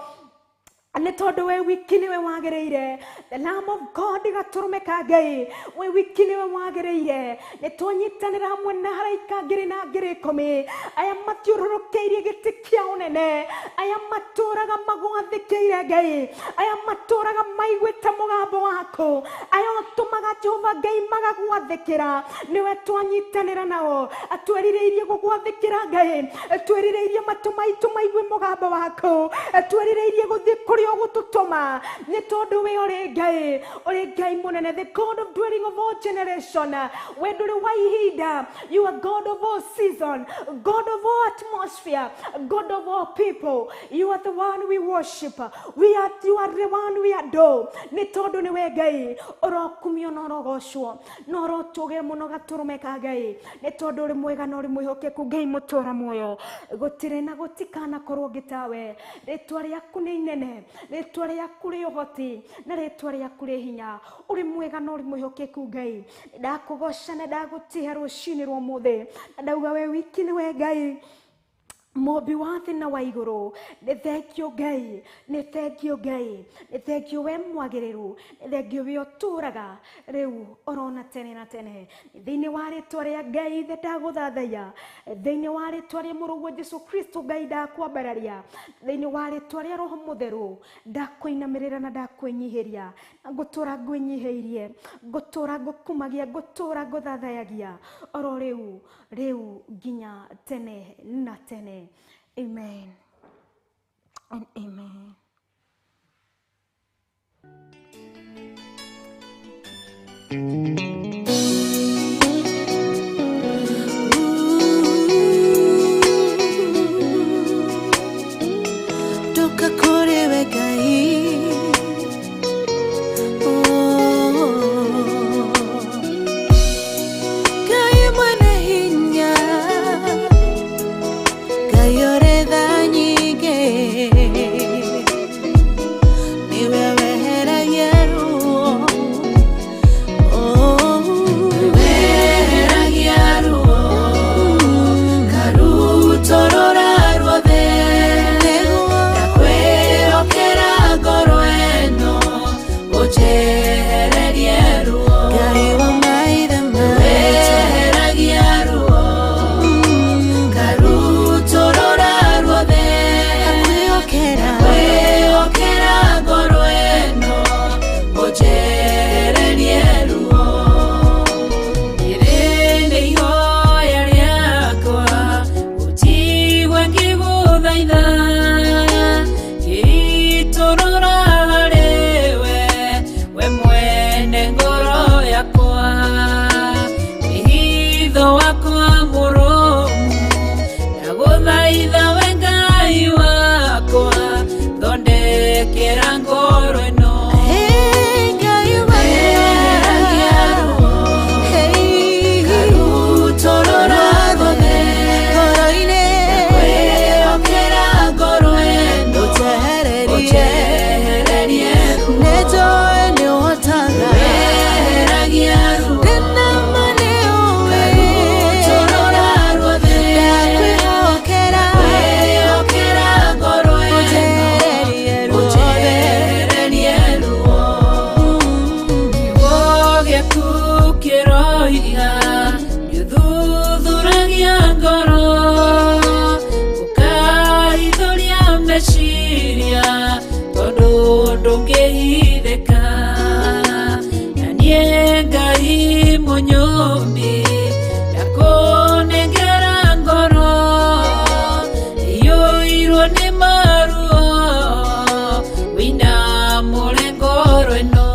ne tondu we wiki niwe wagereire, the Lamb of God gaturumeka Ngai, we wiki niwe wagereire, ne twanyitanira hamwe na haraika ngiri na ngiri 10, aya mathiururukiirie giti kia unene, aya maturaga magwathikiire Ngai, aya maturaga maiguite mugambo waku, aya otumaga Jehova Ngai magagwathikira, niwe twanyitanira nao, atwerireirie gugwathikira Ngai, atwerireirie matu maitu maigue mugambo waku, atwerireirie guthii kuri ogututuma, ni tondu we uri Ngai munene, the God of dwelling of all generation, we nduri wa ihinda, you are God of all season, God of all atmosphere, God of all people, you are the one we worship, you are the one we adore, ni tondu ni we Ngai, orokumio na orogocwo, na orotuge muno gaturumeka Ngai, ni tondu uri mwega na uri mwihokeku Ngai mutura muoyo, gutire na gutikana korwo ngitawe, ritwa riaku ni inene, ritwa riaku ri uhoti, na ritwa riaku ri hinya, uri mwega na uri mwihokeku Ngai, ndakugoca na ndagutiha rucini rwa muthi, na ndauga we wiki ni we Ngai Mobi wa thĩ na wa igũrũ, nĩ thengio Ngai, nĩ thengio Ngai, nĩ thengio we mwagĩrĩru, nĩ thengio we ũtũraga rĩu orona tene na tene, thĩinĩ wa rĩtwa rĩa Ngai ithe ndagũthathaiya, thĩinĩ wa rĩtwa rĩa mũrũguo Jesũ Kristo Ngai ndakwambararia, thĩinĩ wa rĩtwa rĩa Roho Mũtheru ndakwĩinamĩrĩra na ndakwĩnyihĩria, na ngũtũra ngwĩnyihĩirie, ngũtũra ngũkumagia, ngũtũra ngũthathayagia oro rĩu nginya tene na tene. Amen and amen. Toka kore we Ngai, Ngai mwene hinya, Ngai ore tha nyingĩ, niwe weheragia ruo, weheragia ruo, karutorora ruothe, ndakwĩhokera ngoro ĩno, ũnjehererie ruo, Ngai wa maithe maitũ, weheragia ruo, karutorora ruothe, ndakwĩhokera ngoro ĩno, ũnjehererie ruo. Ĩrĩ nĩ ihoya rĩakwa, ũnjigue ngĩgũthaitha, ngĩitũrũra harĩ we mwene ngoro yakwa, wĩhitho wakwa mũrũmu, ndagũthaitha we Ngai wakwa, thondekera ngoro ĩno, weheragia ruo, karutorora ruothe, ndakwĩhokera ngoro ĩno, ũnjehererie ruo, weheragia ruo, karutorora ruothe, ndakwĩhokera ngoro ĩno, ũnjehererie ruo. Kiugo gĩaku kĩroiga, gĩthuthuragia ngoro, ũkahithũria meciria, tondũ ndũngĩhithĩka, na niĩ Ngai mũnyũmbi, ndakũnengera ngoro, ĩiyũirwo nĩ maruo, wĩinamũre ngoro ĩno.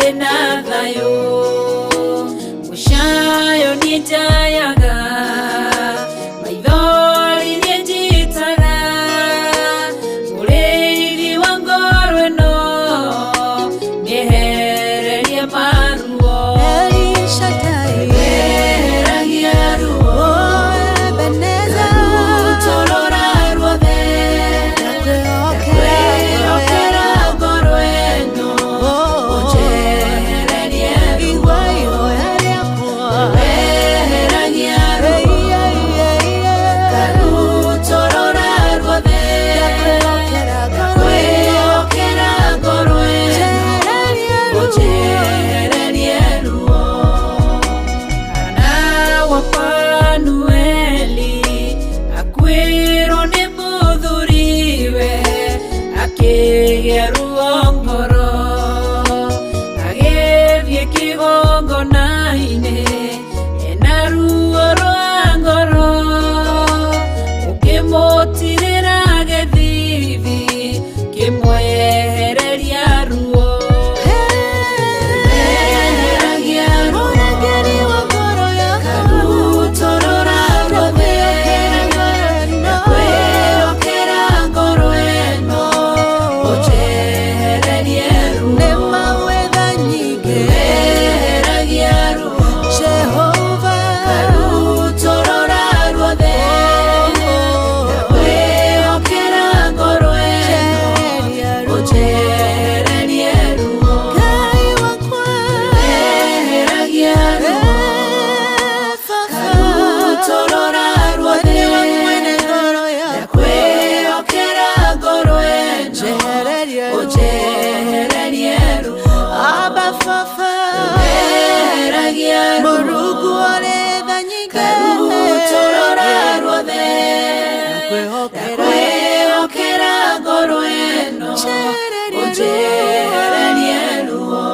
ena thayo mushayo nitayaga maithori nĩnjitaga mũrĩithi wa ngoro ĩno nĩehererie maruo weheragia ruo rutorora ruothe kwĩokera ngoro ĩno ũnjehererie ruo weheragia ruo rutorora ruothe kwĩokera ngoro ĩno ũnjehererie ruo kana wa Fanueli akwĩrwo nĩ mũthuriwe akĩgĩa ruo ngoro agĩthiĩ kĩgongona-inĩ ena ruo rwa ngoro ũkĩmũtirĩra gĩthithi kĩmwehereria ruo weheragia ruo rutorora ruothe kwĩokera ngoro ĩno ũnjehererie ruo weheragia ruo rutorora ruothe kwĩokera ngoro ĩno ũnjehererie ruo weheragia ruo rutorora ruothe kwĩokera ngoro ĩno ũnjehererie ruo weheragia ruo rutorora ruothe kwĩokera ngoro ĩno ũnjehererie ruo.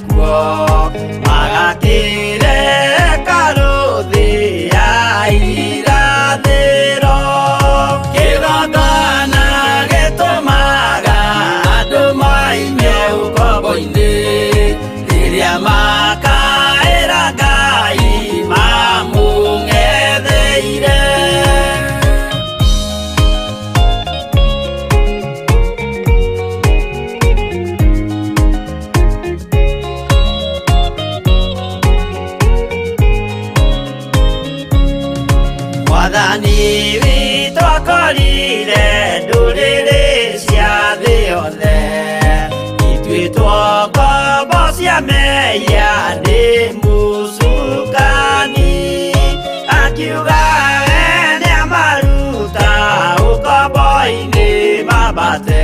kuo magakire karuthi ya irathiro kigongona gitumaga andu maime ukombo-ini riria makaira Ngai mamung'etheire. Mwathani witũ akorire ndũrĩrĩ cia thĩ yothe ituĩtwo ngombo cia mehia nĩ mũcukani akiuga nĩamaruta ũkombo-inĩ mambate